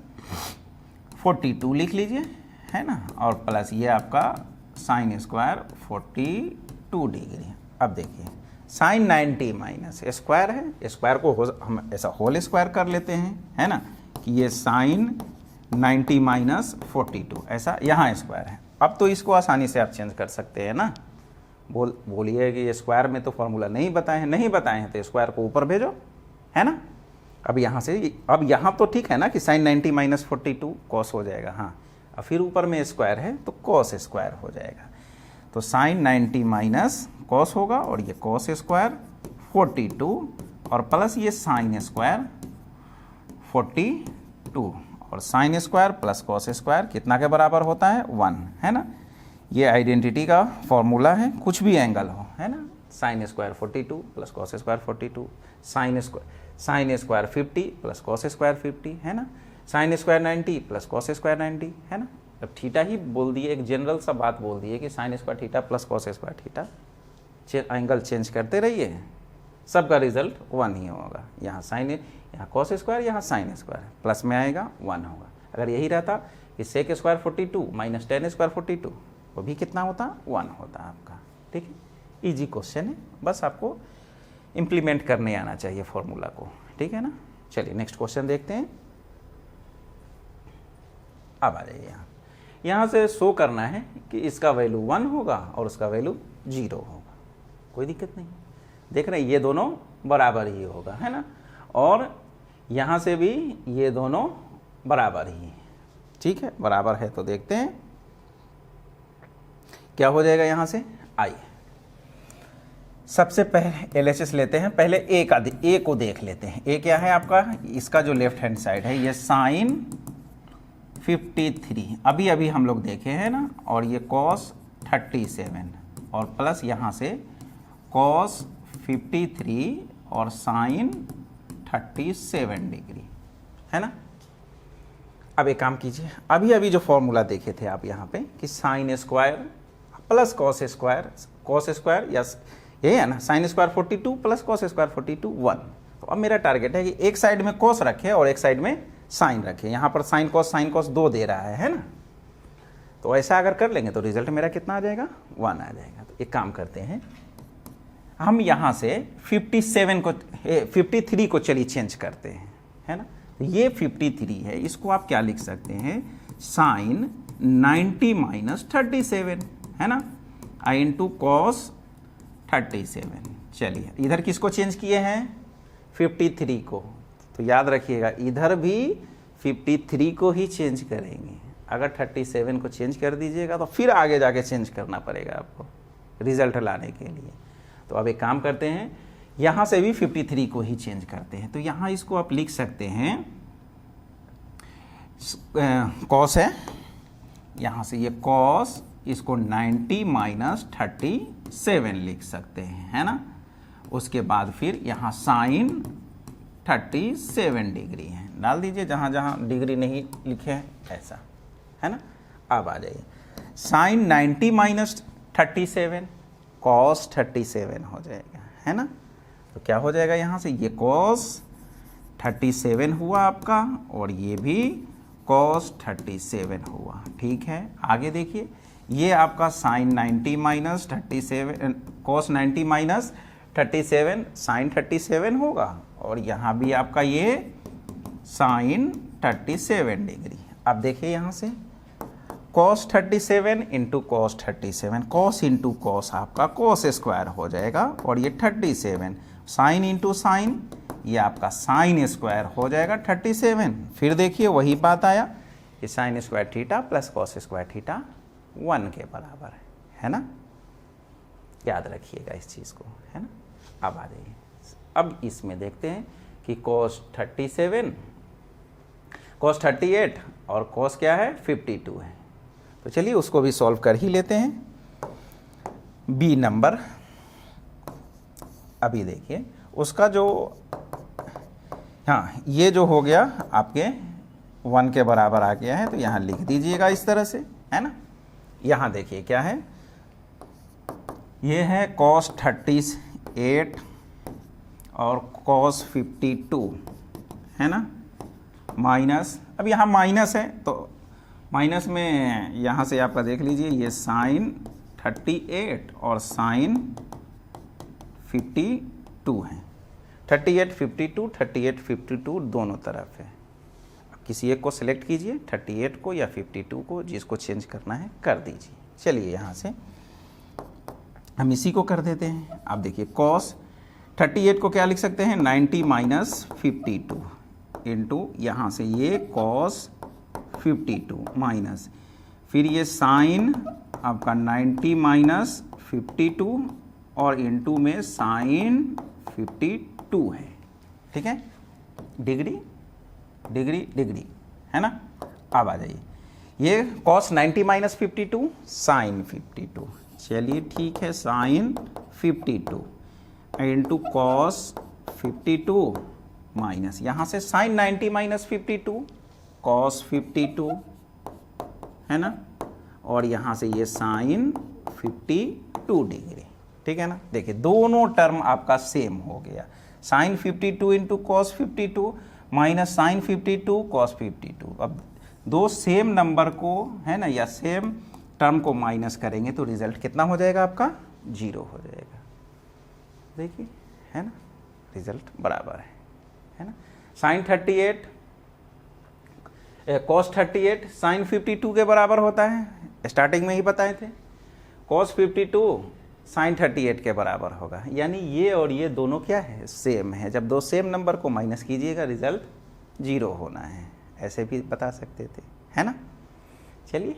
42 लिख लीजिए, है ना, और प्लस ये आपका साइन स्क्वायर 42 डिग्री। अब देखिए साइन 90 माइनस स्क्वायर है, स्क्वायर को हम ऐसा होल स्क्वायर कर लेते हैं, है ना, कि ये साइन 90 माइनस 42 ऐसा यहाँ स्क्वायर है। अब तो इसको आसानी से आप चेंज कर सकते हैं ना। बोलिए कि ये स्क्वायर में तो फॉर्मूला नहीं बताए हैं तो स्क्वायर को ऊपर भेजो, है ना। अब यहाँ से, अब यहाँ तो ठीक है ना कि साइन 90 माइनस 42 कॉस हो जाएगा, हाँ। अब फिर ऊपर में स्क्वायर है तो कॉस स्क्वायर हो जाएगा। तो साइन 90 माइनस कॉस होगा और ये कॉस स्क्वायर 42 और प्लस ये साइन स्क्वायर 42 और sign square plus cos square कितना के बराबर होता है 1, है ना। ये आइडेंटिटी का फॉर्मूला है, कुछ भी एंगल हो, है ना। Sine square 42 plus cos square 42, sine square 50 plus cos square 50, है ना। Sine square 90 plus cos square 90, है ना। अब थीटा ही बोल दिए, एक जनरल सा बात बोल दिए कि sine square theta plus cos square theta, angle change करते रहिए, सबका रिजल्ट 1 ही होगा। यहाँ साइन, यहाँ कॉस स्क्वायर, यहाँ साइन स्क्वायर, प्लस में आएगा 1 होगा। अगर यही रहता कि sec square 42 minus tan square 42, वो भी कितना होता 1 होता आपका, ठीक है। इजी क्वेश्चन है, बस आपको इम्प्लीमेंट करने आना चाहिए फॉर्मूला को, ठीक है ना। चलिए नेक्स्ट क्वेश्चन देखते हैं। अब आ जाइए यहाँ से शो करना है कि इसका वैल्यू 1 होगा और उसका वैल्यू 0 होगा, कोई दिक्कत नहीं। देख रहे हैं ये दोनों बराबर ही होगा, है ना, और यहाँ से भी ये दोनों बराबर ही है, ठीक है। बराबर है तो देखते हैं क्या हो जाएगा। यहाँ से आइए सबसे पहले एलएचएस लेते हैं। पहले ए को देख लेते हैं। ए क्या है आपका, इसका जो लेफ्ट हैंड साइड है ये साइन 53 अभी हम लोग देखे हैं ना, और ये कॉस 37 और प्लस यहाँ से कॉस 53 और साइन 37 डिग्री, है ना। अब एक काम कीजिए, अभी जो फॉर्मूला देखे थे आप यहाँ पे कि sign square plus cos square या ये है ना, sine square 42 plus cos square 42 1। तो अब मेरा टारगेट है कि एक साइड में कॉस रखे और एक साइड में साइन रखे। यहाँ पर साइन कॉस 2 दे रहा है ना। तो ऐसा अगर कर लेंगे तो रिजल्ट मेरा कितना आ जाएगा 1 आ जाएगा। तो एक काम करते हैं, हम यहाँ से 53 को चलिए चेंज करते हैं, है ना। तो ये 53 है, इसको आप क्या लिख सकते हैं, साइन 90 माइनस 37, है ना, आई इंटू कॉस 37। चलिए इधर किसको चेंज किए हैं 53 को, तो याद रखिएगा इधर भी 53 को ही चेंज करेंगे। अगर 37 को चेंज कर दीजिएगा तो फिर आगे जाके चेंज करना पड़ेगा आपको, रिजल्ट लाने के लिए। तो अब एक काम करते हैं, यहाँ से भी 53 को ही चेंज करते हैं। तो यहाँ इसको आप लिख सकते हैं, कॉस है, यहाँ से ये कॉस, इसको 90 माइनस 37 लिख सकते हैं, है ना। उसके बाद फिर यहाँ साइन 37 डिग्री है, डाल दीजिए जहाँ जहाँ डिग्री नहीं लिखे हैं ऐसा, है ना। अब आ जाइए, साइन 90 माइनस 37 कॉस 37 हो जाएगा, है ना। तो क्या हो जाएगा यहाँ से, ये कॉस 37 हुआ आपका और ये भी कॉस 37 हुआ, ठीक है। आगे देखिए, ये आपका sine 90 minus 37, cos 90 minus 37 sine 37 होगा और यहाँ भी आपका ये साइन 37 डिग्री। अब देखिए यहाँ से cos 37 into cos 37, cos into cos आपका कॉस स्क्वायर हो जाएगा और ये 37 साइन इंटू साइन, ये आपका साइन स्क्वायर हो जाएगा 37। फिर देखिए वही बात आया कि sine square theta plus cos square theta 1 के बराबर है ना। याद रखिएगा इस चीज़ को, है ना। अब आ जाइए, अब इसमें देखते हैं कि cos 37, cos 38 और cos क्या है 52 है। तो चलिए उसको भी सॉल्व कर ही लेते हैं। बी नंबर, अभी देखिए उसका जो, हाँ ये जो हो गया आपके 1 के बराबर आ गया है, तो यहाँ लिख दीजिएगा इस तरह से, है ना। यहाँ देखिए क्या है, ये है cos 38 और cos 52, है ना, माइनस, अब यहाँ माइनस है तो माइनस में यहाँ से आपका देख लीजिए ये साइन 38 और साइन 52 है, 38 52 दोनों तरफ है। अब किसी एक को सिलेक्ट कीजिए, 38 को या 52 को, जिसको चेंज करना है कर दीजिए। चलिए यहाँ से हम इसी को कर देते हैं। आप देखिए cos 38 को क्या लिख सकते हैं, 90 माइनस 52 इंटू यहाँ से ये cos 52 माइनस, फिर ये साइन आपका 90 माइनस 52 और इंटू में साइन 52 है, ठीक है, डिग्री डिग्री डिग्री, है ना। अब आ जाइए, ये cos 90 माइनस 52 साइन 52, चलिए ठीक है, साइन 52 इंटू कॉस 52 माइनस यहाँ से साइन 90 माइनस 52 कॉस 52, है ना, और यहाँ से ये साइन 52 डिग्री, ठीक है ना। देखिए दोनों टर्म आपका सेम हो गया, sine 52 into cos 52 minus sine 52 cos 52। अब दो सेम नंबर को, है ना, या सेम टर्म को माइनस करेंगे तो रिजल्ट कितना हो जाएगा आपका, 0 हो जाएगा। देखिए, है ना, रिजल्ट बराबर है ना। साइन 38 कॉस 38 साइन 52 के बराबर होता है, स्टार्टिंग में ही बताए थे। कॉस 52 साइन 38 के बराबर होगा, यानी ये और ये दोनों क्या है, सेम है। जब दो सेम नंबर को माइनस कीजिएगा रिजल्ट 0 होना है, ऐसे भी बता सकते थे, है ना। चलिए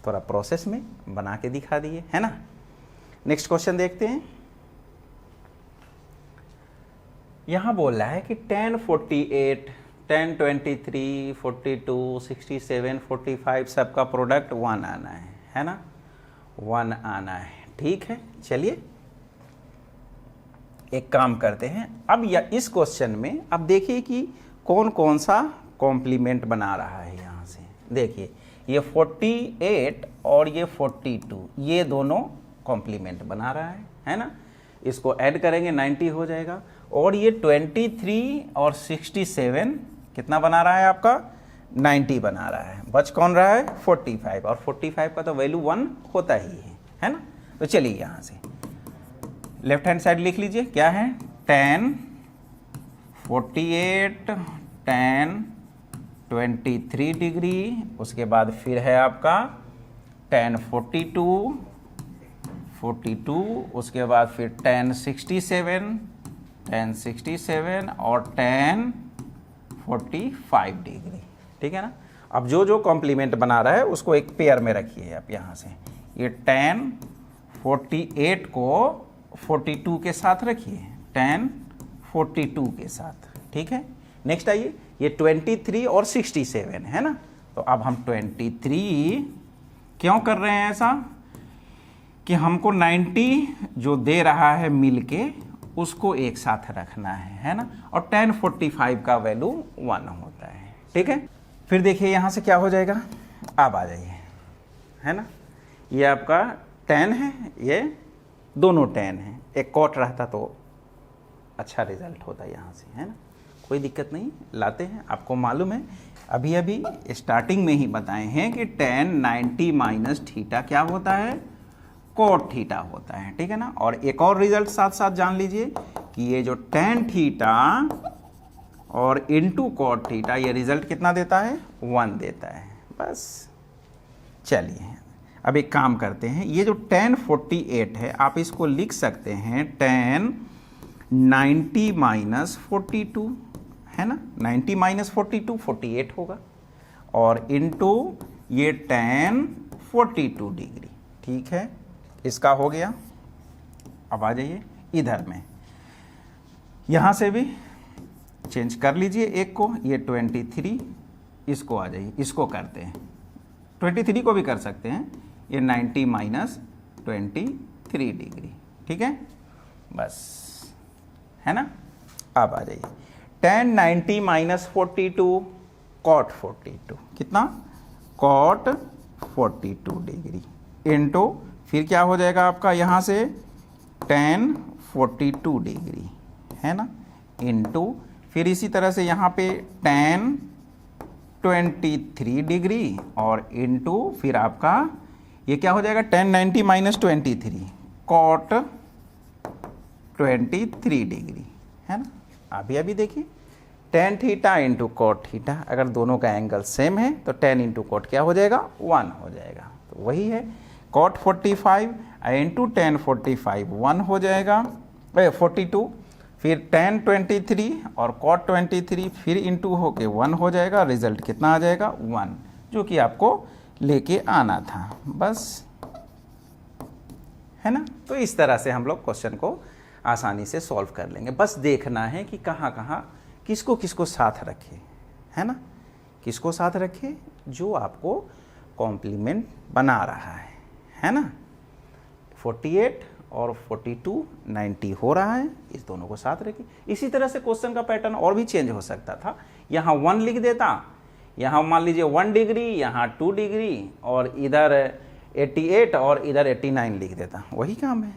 थोड़ा प्रोसेस में बना के दिखा दिए, है ना। नेक्स्ट क्वेश्चन देखते हैं। यहाँ बोल रहा है कि 10 48 10 23 42 67 45 सबका प्रोडक्ट 1 आना है ना, 1 आना है, ठीक है। चलिए एक काम करते हैं, अब या इस क्वेश्चन में अब देखिए कि कौन कौन सा कॉम्प्लीमेंट बना रहा है। यहाँ से देखिए ये 48 और ये 42 ये दोनों कॉम्प्लीमेंट बना रहा है ना। इसको ऐड करेंगे 90 हो जाएगा, और ये 23 और 67 कितना बना रहा है आपका, 90 बना रहा है। बच कौन रहा है, 45, और 45 का तो वैल्यू 1 होता ही है ना। तो चलिए यहाँ से लेफ्ट हैंड साइड लिख लीजिए, क्या है 10 48 10 23 डिग्री, उसके बाद फिर है आपका 10 42 उसके बाद फिर 10 67 और 10 45 डिग्री, ठीक है ना। अब जो जो कॉम्प्लीमेंट बना रहा है उसको एक पेयर में रखिए आप। यहाँ से ये 10 48 को 42 के साथ रखिए, tan 42 के साथ, ठीक है। नेक्स्ट आइए, ये 23 और 67 है ना, तो अब हम 23 क्यों कर रहे हैं ऐसा कि हमको 90 जो दे रहा है मिलके उसको एक साथ रखना है ना, और tan 45 का वैल्यू 1 होता है, ठीक है। फिर देखिए यहाँ से क्या हो जाएगा, अब आ जाइए, है ना, ये आपका tan है, ये दोनों tan है, एक कॉट रहता तो अच्छा रिजल्ट होता यहाँ से, है ना, कोई दिक्कत नहीं, लाते हैं। आपको मालूम है अभी अभी स्टार्टिंग में ही बताए हैं कि tan 90 माइनस थीटा क्या होता है, कोट थीटा होता है, ठीक है ना। और एक और रिजल्ट साथ साथ जान लीजिए कि ये जो tan थीटा और इंटू कोट थीटा, ये रिजल्ट कितना देता है, 1 देता है। बस चलिए अब एक काम करते हैं, ये जो tan 48 है आप इसको लिख सकते हैं tan 90 माइनस 42, है ना, 90 माइनस 42 48 होगा, और इंटू ये tan 42 डिग्री, ठीक है। इसका हो गया। अब आ जाइए इधर में, यहाँ से भी चेंज कर लीजिए एक को, ये 23, इसको आ जाइए, इसको करते हैं, 23 को भी कर सकते हैं, ये 90 माइनस 23 डिग्री, ठीक है, बस, है ना। अब आ जाइए tan 90 माइनस 42 cot 42, कितना, cot 42 डिग्री, इंटू फिर क्या हो जाएगा आपका यहाँ से tan 42 डिग्री, है ना, इंटू फिर इसी तरह से यहाँ पे tan 23 डिग्री, और इंटू फिर आपका ये क्या हो जाएगा, tan 90 माइनस 23 cot 23 डिग्री, है ना। अभी अभी देखिए tan theta into cot theta, अगर दोनों का एंगल सेम है तो tan इंटू cot क्या हो जाएगा, 1 हो जाएगा, तो वही है cot 45 इंटू tan 45 1 हो जाएगा, 42, फिर tan 23 और cot 23 फिर इंटू होके 1 हो जाएगा, रिजल्ट कितना आ जाएगा, 1, जो कि आपको लेके आना था, बस, है ना। तो इस तरह से हम लोग क्वेश्चन को आसानी से सॉल्व कर लेंगे। बस देखना है कि कहाँ कहाँ किसको किसको साथ रखे, है ना, किसको साथ रखे, जो आपको कॉम्प्लीमेंट बना रहा है ना। 48 और 42 90 हो रहा है, इस दोनों को साथ रखिए। इसी तरह से क्वेश्चन का पैटर्न और भी चेंज हो सकता था, यहाँ 1 लिख देता, यहाँ मान लीजिए 1 डिग्री, यहाँ 2 डिग्री, और इधर 88 और इधर 89 लिख देता, वही काम है,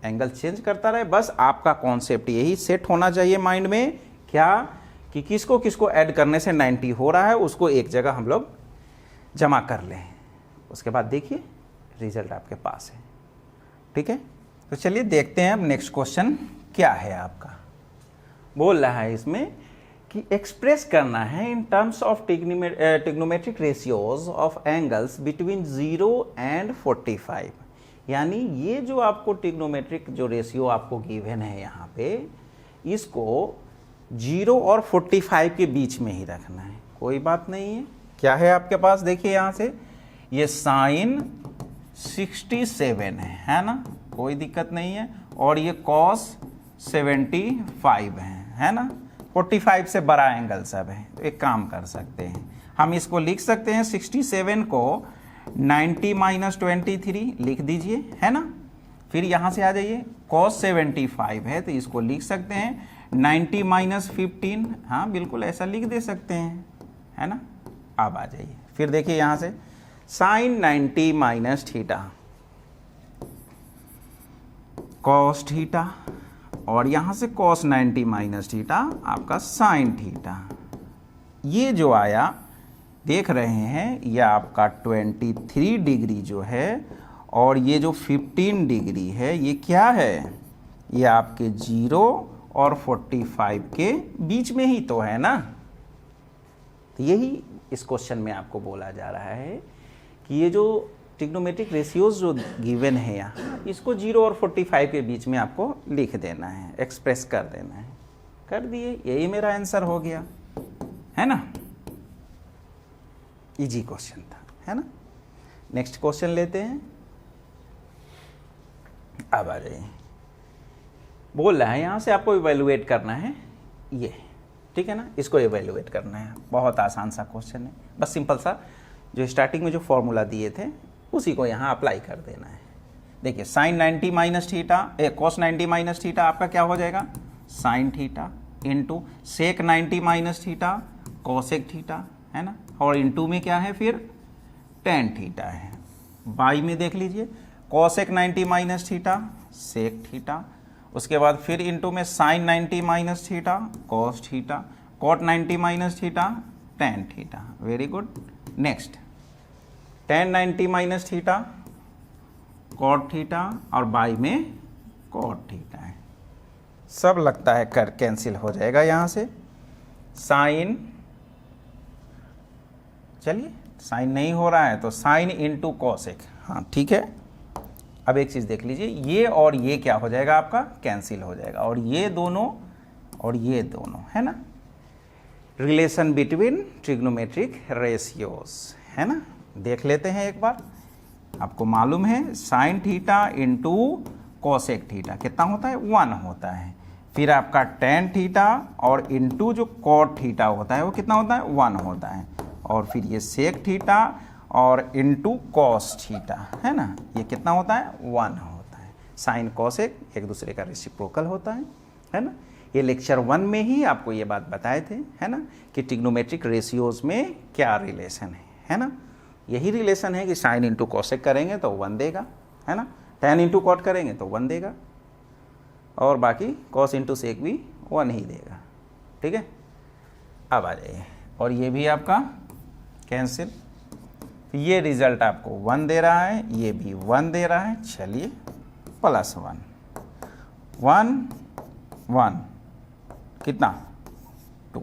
एंगल चेंज करता रहे। बस आपका कॉन्सेप्ट यही सेट होना चाहिए माइंड में, क्या कि किसको किसको ऐड करने से 90 हो रहा है, उसको एक जगह हम लोग जमा कर लें, उसके बाद देखिए रिजल्ट आपके पास है, ठीक है। तो चलिए देखते हैं अब नेक्स्ट क्वेश्चन क्या है आपका। बोल रहा है इसमें कि एक्सप्रेस करना है in terms of trigonometric ratios of angles between 0 and 45, यानी ये जो आपको ट्रिग्नोमेट्रिक जो रेशियो आपको गिवन है यहाँ पे, इसको 0 और 45 के बीच में ही रखना है, कोई बात नहीं है। क्या है आपके पास, देखिए यहाँ से ये साइन 67 है ना, कोई दिक्कत नहीं है, और ये कॉस 75 है ना, 45 से बड़ा एंगल सब है। तो एक काम कर सकते हैं, हम इसको लिख सकते हैं 67 को 90 माइनस 23 लिख दीजिए, है ना। फिर यहाँ से आ जाइए, cos 75 है तो इसको लिख सकते हैं 90 माइनस 15, हाँ बिल्कुल ऐसा लिख दे सकते हैं, है ना। अब आ जाइए, फिर देखिए यहाँ से sine 90 minus theta cos theta, और यहाँ से cos 90 माइनस थीटा आपका साइन थीटा। ये जो आया देख रहे हैं, यह आपका 23 डिग्री जो है, और ये जो 15 डिग्री है ये क्या है, ये आपके 0 और 45 के बीच में ही तो है ना। तो यही इस क्वेश्चन में आपको बोला जा रहा है कि ये जो ट्रिग्नोमेट्रिक रेशियोज जो गिवन है यहाँ, इसको 0 और 45 के बीच में आपको लिख देना है, एक्सप्रेस कर देना है। कर दिए, यही मेरा आंसर हो गया, है ना। इजी क्वेश्चन था, है ना। नेक्स्ट क्वेश्चन लेते हैं। अब आ जाइए, बोल रहा है यहाँ से आपको इवेलुएट करना है ये, ठीक है ना, इसको इवेलुएट करना है। बहुत आसान सा क्वेश्चन है, बस सिंपल सा जो स्टार्टिंग में जो फॉर्मूला दिए थे उसी को यहाँ अप्लाई कर देना है। देखिए sine 90 minus theta, cos 90 minus theta आपका क्या हो जाएगा, sine theta, into sec 90 minus theta cosec theta, है ना, और इंटू में क्या है फिर टेन थीटा है। बाई में देख लीजिए cosec 90 minus theta sec theta, उसके बाद फिर इंटू में sine 90 minus theta cos theta, cot 90 minus theta tan theta. Very good. Next tan 90 minus theta cot theta और बाई में कॉट थीटा है। सब लगता है कर कैंसिल हो जाएगा यहाँ से। साइन, चलिए साइन नहीं हो रहा है तो साइन इंटू कॉसेक, हाँ ठीक है। अब एक चीज़ देख लीजिए, ये और ये क्या हो जाएगा आपका, कैंसिल हो जाएगा, और ये दोनों है ना, रिलेशन बिटवीन ट्रिग्नोमेट्रिक रेशियोज, है ना। देख लेते हैं एक बार। आपको मालूम है sign theta into cosec theta कितना होता है, 1 होता है। फिर आपका टेन थीटा और इंटू जो कॉट थीटा होता है वो कितना होता है, 1 होता है। और फिर ये सेक थीटा और इंटू कॉस थीटा, है ना, ये कितना होता है, 1 होता है। साइन कॉसेक एक दूसरे का रेसिप्रोकल होता है ना। ये लेक्चर 1 में ही आपको ये बात बताए थे, है ना, कि ट्रिग्नोमेट्रिक रेशियोज में क्या रिलेशन है ना। यही रिलेशन है कि साइन इंटू कॉसेक करेंगे तो 1 देगा, है ना, टेन इंटू कॉट करेंगे तो 1 देगा, और बाकी कॉस इंटू सेक भी 1 ही देगा, ठीक है। अब आ जाइए, और ये भी आपका कैंसिल, ये रिजल्ट आपको 1 दे रहा है, ये भी 1 दे रहा है। चलिए प्लस 1 1 1 कितना 2,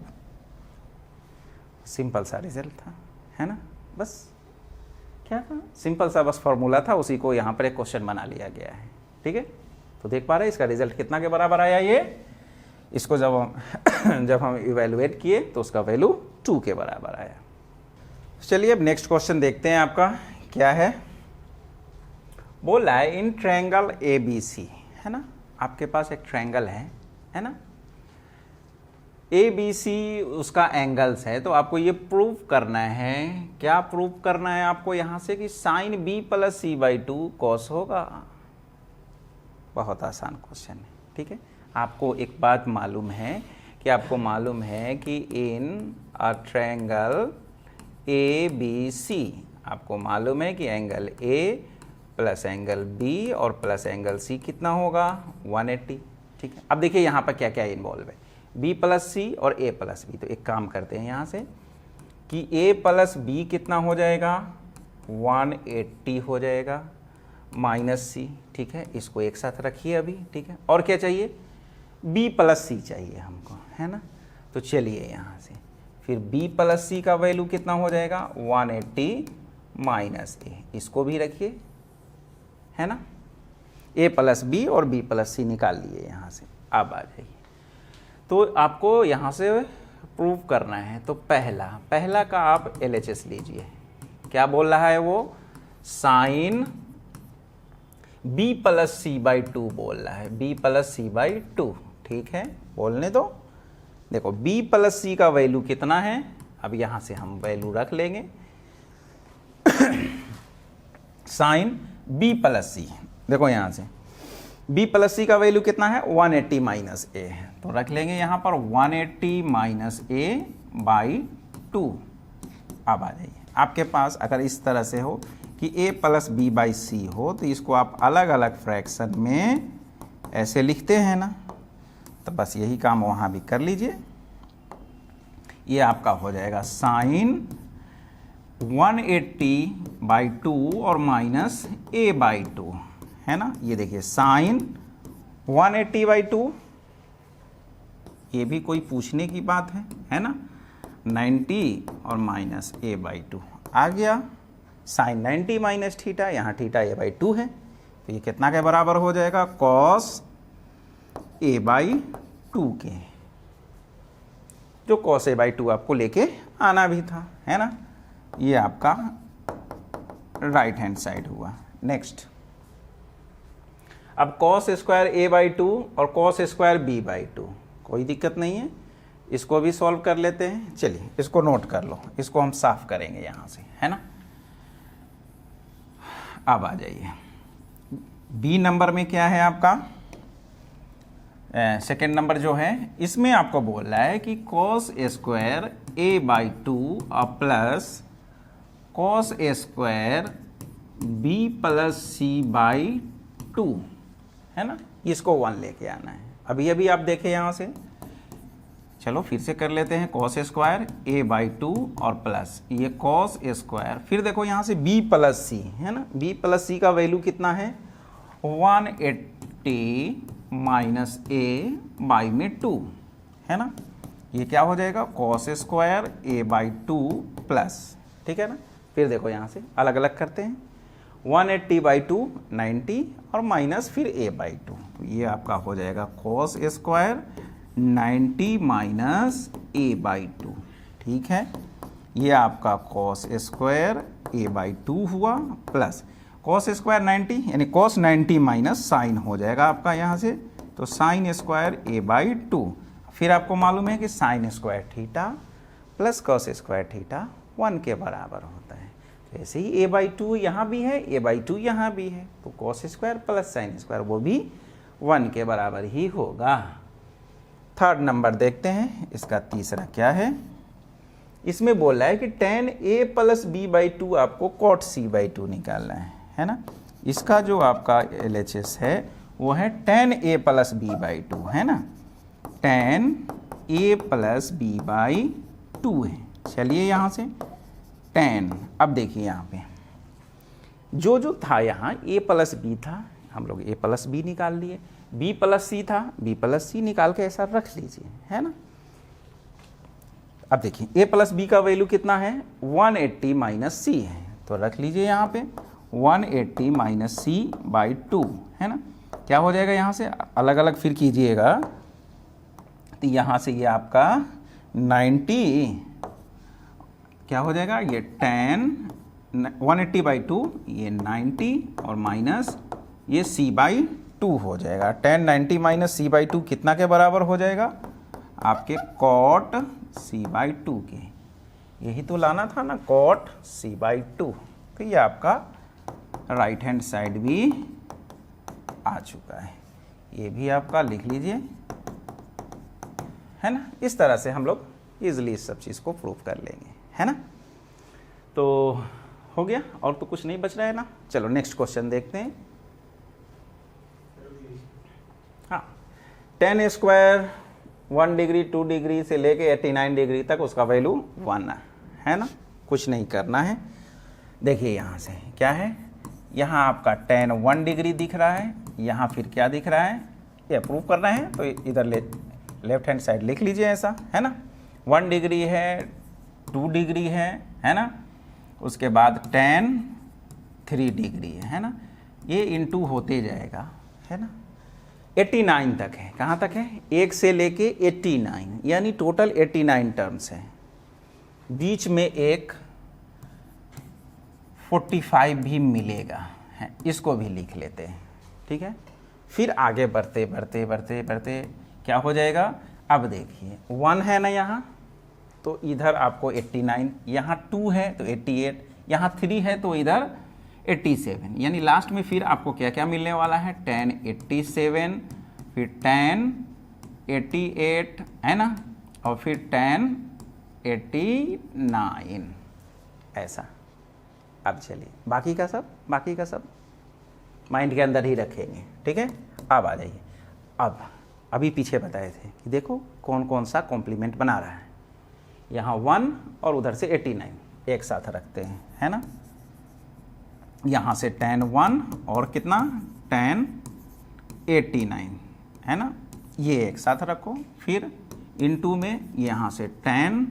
सिंपल सा रिजल्ट था, है ना। बस क्या था, सिंपल सा बस फॉर्मूला था, उसी को यहाँ पर एक क्वेश्चन बना लिया गया है, ठीक है। तो देख पा रहे हैं इसका रिजल्ट कितना के बराबर आया। ये इसको जब हम इवेलुएट किए तो उसका वैल्यू 2 के बराबर आया। चलिए अब नेक्स्ट क्वेश्चन देखते हैं आपका क्या है। बोल रहा है इन ट्रायंगल ABC, है ना, आपके पास एक ट्रायंगल है ना, ABC उसका एंगल्स है। तो आपको ये प्रूव करना है, क्या प्रूव करना है आपको यहाँ से, कि sign B plus C/2 cos होगा। बहुत आसान क्वेश्चन है, ठीक है। आपको एक बात मालूम है कि इन अ ट्रायंगल ABC आपको मालूम है कि angle A plus angle B और प्लस एंगल C कितना होगा, 180, ठीक है। अब देखिए यहाँ पर क्या क्या इन्वॉल्व है, B प्लस C और A प्लस B। तो एक काम करते हैं यहाँ से कि A प्लस B कितना हो जाएगा, 180 हो जाएगा, माइनस C, ठीक है। इसको एक साथ रखिए अभी, ठीक है। और क्या चाहिए, B प्लस C चाहिए हमको, है ना। तो चलिए यहाँ से फिर B प्लस C का वैल्यू कितना हो जाएगा, 180 माइनस A, इसको भी रखिए, है ना। A प्लस B और B प्लस C निकाल लिए यहाँ से। अब आ जाइए, तो आपको यहाँ से प्रूव करना है। तो पहला का आप LHS लीजिए। क्या बोल रहा है वो, साइन B प्लस C/2 बोल रहा है, B प्लस C/2, ठीक है। बोलने दो। देखो B प्लस C का वैल्यू कितना है, अब यहाँ से हम वैल्यू रख लेंगे। साइन B प्लस C, देखो यहाँ से B प्लस C का वैल्यू कितना है, 180 माइनस A, तो रख लेंगे यहाँ पर 180 माइनस A/2। अब आ जाइए, आपके पास अगर इस तरह से हो कि A प्लस B/C हो तो इसको आप अलग अलग फ्रैक्शन में ऐसे लिखते हैं ना, तो बस यही काम वहाँ भी कर लीजिए। ये आपका हो जाएगा साइन 180/2 और माइनस A/2, है ना। ये देखिए साइन 180/2, ये भी कोई पूछने की बात है ना, 90 और माइनस A/2 आ गया। साइन 90 माइनस थीटा, यहाँ थीटा A/2 है, तो ये कितना के बराबर हो जाएगा, कॉस A/2 के, जो कॉस A/2 आपको लेके आना भी था, है ना। ये आपका राइट हैंड साइड हुआ। नेक्स्ट अब कॉस स्क्वायर ए बाई 2 और कॉस स्क्वायर बी बाई 2, कोई दिक्कत नहीं है, इसको भी सॉल्व कर लेते हैं। चलिए इसको नोट कर लो, इसको हम साफ करेंगे यहाँ से, है ना। अब आ जाइए, बी नंबर में क्या है आपका, सेकेंड नंबर जो है, इसमें आपको बोल रहा है कि कॉस स्क्वायर ए बाई 2 और plus cos square b plus c by 2, है ना। इसको 1 लेके आना है। अभी अभी आप देखें यहाँ से, चलो फिर से कर लेते हैं, कॉस स्क्वायर ए बाई 2 और प्लस ये कॉस स्क्वायर, फिर देखो यहाँ से बी प्लस सी, है ना। बी प्लस सी का वैल्यू कितना है, 180 माइनस ए बाई में 2, है ना। ये क्या हो जाएगा, cos square A by 2 plus, ठीक है ना। फिर देखो यहाँ से अलग अलग करते हैं, 180 बाई 2 90 और माइनस फिर ए बाई 2, तो ये आपका हो जाएगा cos square 90 minus A by 2, ठीक है। ये आपका कॉस स्क्वायर ए बाई 2 हुआ प्लस कॉस स्क्वायर 90 यानी कॉस 90 माइनस साइन हो जाएगा आपका यहाँ से, तो साइन स्क्वायर ए बाई 2। फिर आपको मालूम है कि sine square theta plus cos square theta 1 के बराबर होता है। तो ऐसे ही ए बाई 2 यहाँ भी है, ए बाई 2 यहाँ भी है, तो cos square plus sine square वो भी 1 के बराबर ही होगा। थर्ड नंबर देखते हैं, इसका तीसरा क्या है, इसमें बोल रहा है कि tan a plus b by 2 आपको cot c बाई 2 निकालना है ना। इसका जो आपका LHS है वो है tan a plus b by 2, है ना, tan a plus b by 2 है। चलिए यहाँ से tan, अब देखिए यहाँ पे जो था यहाँ a प्लस बी था, हम लोग a प्लस बी निकाल लिए, b प्लस सी था, b प्लस सी निकाल के ऐसा रख लीजिए, है ना। अब देखिए a प्लस बी का वैल्यू कितना है, 180 माइनस सी है, तो रख लीजिए यहाँ पे 180 माइनस सी बाई 2, है ना। क्या हो जाएगा यहाँ से अलग अलग फिर कीजिएगा, तो यहाँ से ये आपका 90 क्या हो जाएगा, ये tan 180 बाई 2 ये 90 और माइनस ये c बाई 2 हो जाएगा। tan 90 माइनस सी बाई 2 कितना के बराबर हो जाएगा, आपके cot c बाई 2 के, यही तो लाना था ना, cot c बाई 2। तो ये आपका राइट हैंड साइड भी आ चुका है, ये भी आपका लिख लीजिए, है ना। इस तरह से हम लोग इजीली इस सब चीज़ को प्रूव कर लेंगे, है ना। तो हो गया, और तो कुछ नहीं बच रहा है ना। चलो नेक्स्ट क्वेश्चन देखते हैं। हाँ, tan स्क्वायर 1 डिग्री 2 डिग्री से लेके 89 डिग्री तक उसका वैल्यू 1 है ना, कुछ नहीं करना है। देखिए यहाँ से क्या है, यहाँ आपका tan 1 डिग्री दिख रहा है, यहाँ फिर क्या दिख रहा है, ये प्रूव करना है तो इधर लेफ्ट हैंड साइड लिख लीजिए ऐसा, है ना। 1 डिग्री है, 2 डिग्री है ना, उसके बाद tan 3 डिग्री है ना, ये इनटू होते जाएगा, है ना। 89 तक है, कहाँ तक है, 1 से लेके 89, यानी टोटल 89 टर्म्स है। बीच में एक 45 भी मिलेगा, है, इसको भी लिख लेते हैं, ठीक है। फिर आगे बढ़ते बढ़ते बढ़ते बढ़ते क्या हो जाएगा, अब देखिए 1 है ना यहाँ, तो इधर आपको 89, यहाँ 2 है तो 88, यहाँ 3 है तो इधर 87, यानी लास्ट में फिर आपको क्या क्या मिलने वाला है, tan 87, फिर tan 88, है ना, और फिर tan 89, ऐसा। अब चलिए बाकी का सब माइंड के अंदर ही रखेंगे, ठीक है। अब आ जाइए, अब अभी पीछे बताए थे कि देखो कौन कौन सा कॉम्प्लीमेंट बना रहा है, यहाँ 1 और उधर से 89 एक साथ रखते हैं, है ना। यहाँ से tan 1 और कितना tan 89, है ना, ये एक साथ रखो। फिर इनटू में यहाँ से tan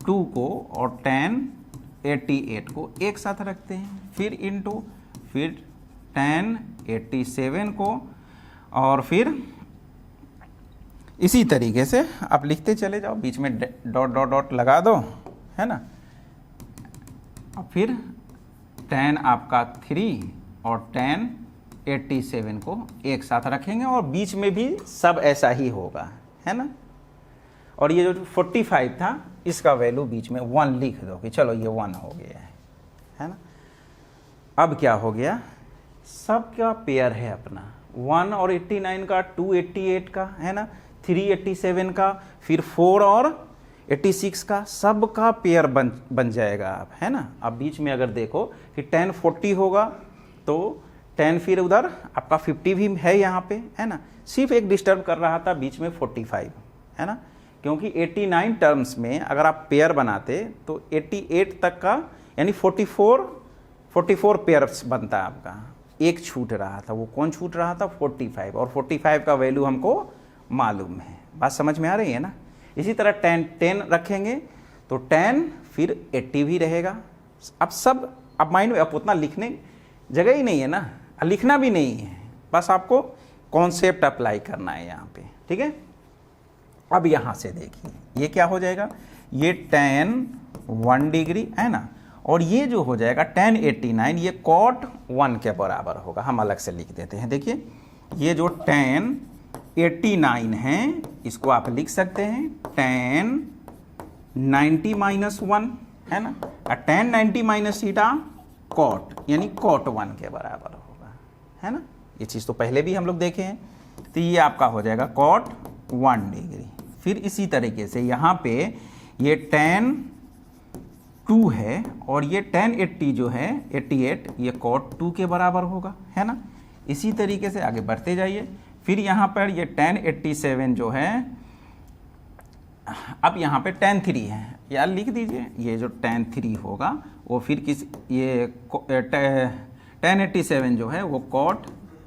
2 को और tan 88 को एक साथ रखते हैं, फिर इनटू, फिर tan 87 को, और फिर इसी तरीके से आप लिखते चले जाओ, बीच में डॉट डॉट डॉट लगा दो, है ना। और फिर tan आपका 3 और tan 87 को एक साथ रखेंगे और बीच में भी सब ऐसा ही होगा, है ना। और ये जो 45 था इसका वैल्यू बीच में 1 लिख दो कि चलो ये 1 हो गया है ना। अब क्या हो गया, सब क्या पेयर है अपना, 1 और 89 का, 288 का, है ना, 387 का, फिर 4 और 86 का, सब का पेयर बन जाएगा आप, है ना। अब बीच में अगर देखो कि 10 40 होगा तो 10 फिर उधर आपका 50 भी है यहाँ पे, है ना। सिर्फ एक डिस्टर्ब कर रहा था बीच में 45, है ना, क्योंकि 89 टर्म्स में अगर आप पेयर बनाते तो 88 तक का यानी 44 पेयर्स बनता आपका, एक छूट रहा था। वो कौन छूट रहा था, 45, और 45 का वैल्यू हमको मालूम है। बात समझ में आ रही है ना। इसी तरह 10 रखेंगे तो 10 फिर 80 भी रहेगा। अब माइंड में अब उतना लिखने जगह ही नहीं है ना, लिखना भी नहीं है, बस आपको कॉन्सेप्ट अप्लाई करना है यहाँ पे, ठीक है। अब यहाँ से देखिए ये क्या हो जाएगा, ये 10 1 डिग्री है ना, और ये जो हो जाएगा 1089 ये cot 1 के बराबर होगा। हम अलग से लिख देते हैं, देखिए ये जो 1089 है इसको आप लिख सकते हैं 1090 - 1, है ना, और 1090 - थीटा cot यानी cot 1 के बराबर होगा, है ना। ये चीज़ तो पहले भी हम लोग देखे हैं। तो ये आपका हो जाएगा cot 1 डिग्री। फिर इसी तरीके से यहाँ पे ये 10 2 है और ये 1080 जो है 88 ये cot 2 के बराबर होगा, है ना। इसी तरीके से आगे बढ़ते जाइए। फिर यहाँ पर ये 1087 जो है, अब यहाँ पे 10 3 है, यार लिख दीजिए ये जो 10 3 होगा वो फिर ये 1087 जो है वो cot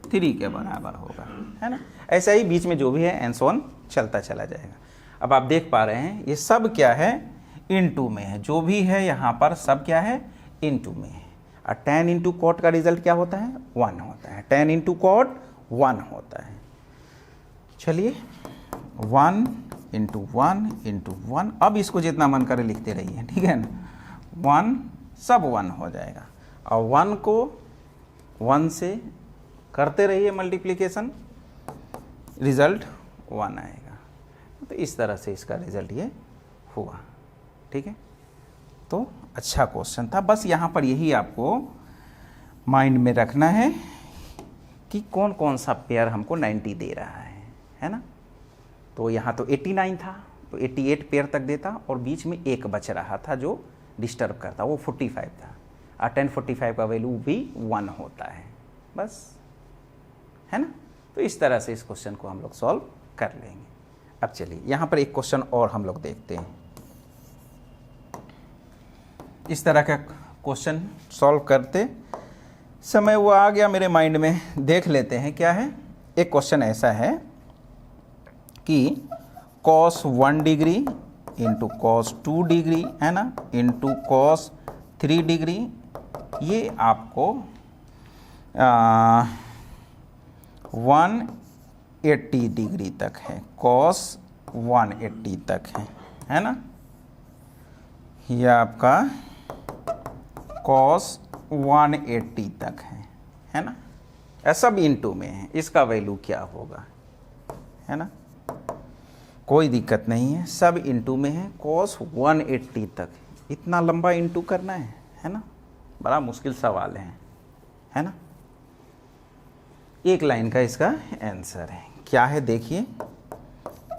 3 के बराबर होगा, है ना। ऐसा ही बीच में जो भी है एंड सो ऑन चलता चला जाएगा। अब आप देख पा रहे हैं ये सब क्या है, इनटू में है, जो भी है यहाँ पर सब क्या है, इनटू में है। और 10 × cot का रिजल्ट क्या होता है, 1 होता है। 10 × cot 1 होता है। चलिए 1 × 1 × 1, अब इसको जितना मन करे लिखते रहिए, ठीक है ना। 1 सब 1 हो जाएगा और 1 को 1 से करते रहिए मल्टीप्लिकेशन, रिजल्ट 1 आएगा। तो इस तरह से इसका रिजल्ट ये हुआ, ठीक है। तो अच्छा क्वेश्चन था, बस यहाँ पर यही आपको माइंड में रखना है कि कौन कौन सा पेयर हमको 90 दे रहा है ना। तो यहाँ तो 89 था तो 88 पेयर तक देता और बीच में एक बच रहा था जो डिस्टर्ब करता, वो 45 था। और 1045 का वैल्यू भी 1 होता है, बस, है ना। तो इस तरह से इस क्वेश्चन को हम लोग सॉल्व कर लेंगे। अब चलिए यहाँ पर एक क्वेश्चन और हम लोग देखते हैं। इस तरह का क्वेश्चन सॉल्व करते समय वो आ गया मेरे माइंड में, देख लेते हैं क्या है। एक क्वेश्चन ऐसा है कि cos 1 degree into cos 2 degree, है ना, इंटू cos 3 डिग्री, ये आपको 180 डिग्री तक है, cos 180 तक है ना। ये आपका cos 180 तक है ना। ऐसा भी इनटू में है, इसका वैल्यू क्या होगा, है ना। कोई दिक्कत नहीं है, सब इनटू में है, cos 180 तक। इतना लंबा इनटू करना है ना, बड़ा मुश्किल सवाल है ना। एक लाइन का इसका आंसर है, क्या है देखिए,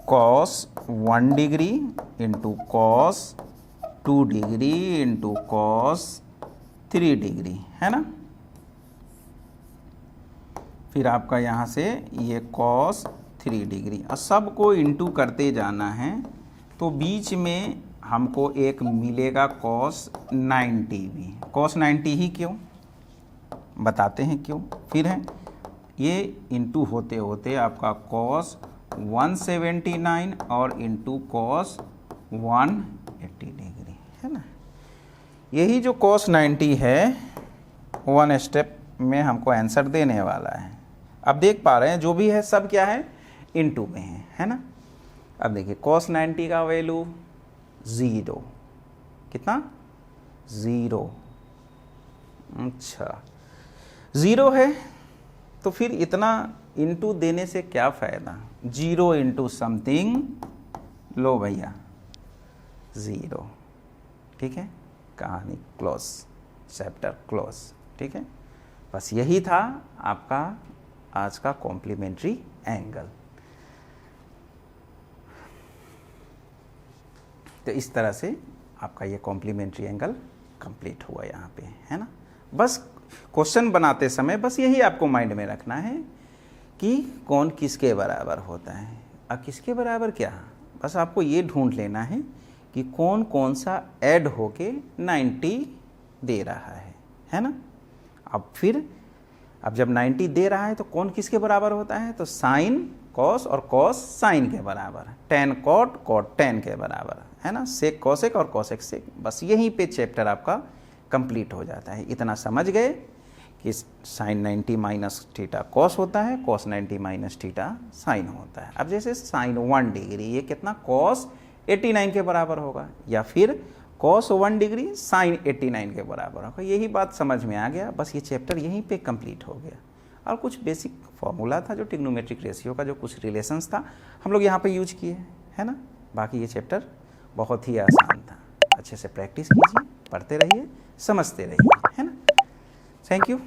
cos 1 degree into cos 2 degree into cos 3 degree, है ना। फिर आपका यहाँ से ये cos 3 डिग्री, और सबको इंटू करते जाना है तो बीच में हमको एक मिलेगा cos 90 भी। cos 90 ही क्यों, बताते हैं क्यों। फिर है ये इंटू होते होते आपका cos 179 और इंटू cos 180 डिग्री, है ना। यही जो cos 90 है 1 स्टेप में हमको आंसर देने वाला है। अब देख पा रहे हैं जो भी है सब क्या है, इनटू में है ना। अब देखिए cos 90 का वैल्यू 0, कितना, 0, अच्छा 0 है तो फिर इतना इंटू देने से क्या फ़ायदा, 0 इंटू समथिंग, लो भैया 0, ठीक है, कहानी क्लोज, चैप्टर क्लोज, ठीक है। बस यही था आपका आज का कॉम्प्लीमेंट्री एंगल। तो इस तरह से आपका ये कॉम्प्लीमेंट्री एंगल कंप्लीट हुआ यहाँ पे, है ना। बस क्वेश्चन बनाते समय बस यही आपको माइंड में रखना है कि कौन किसके बराबर होता है। अब किसके बराबर क्या, बस आपको ये ढूंढ लेना है कि कौन कौन सा ऐड होके 90 दे रहा है ना। अब जब 90 दे रहा है तो कौन किसके बराबर होता है, तो साइन कॉस और कॉस साइन के बराबर, टेन कॉट कॉट टेन के बराबर, है ना, सेक कॉसेक और कॉसेक सेक। बस यहीं पे चैप्टर आपका कंप्लीट हो जाता है। इतना समझ गए कि साइन 90 माइनस थीटा कॉस होता है, कॉस 90 माइनस थीटा साइन होता है। अब जैसे साइन 1 डिग्री ये कितना, कॉस 89 के बराबर होगा, या फिर कॉस 1 डिग्री साइन 89 के बराबर होगा। यही बात समझ में आ गया, बस ये चैप्टर यहीं पे कंप्लीट हो गया। और कुछ बेसिक फॉर्मूला था जो ट्रिग्नोमेट्रिक रेशियो का, जो कुछ रिलेशंस था हम लोग यहाँ पे यूज किए, है ना। बाकी ये चैप्टर बहुत ही आसान था। अच्छे से प्रैक्टिस कीजिए, पढ़ते रहिए, समझते रहिए, है ना। Thank you.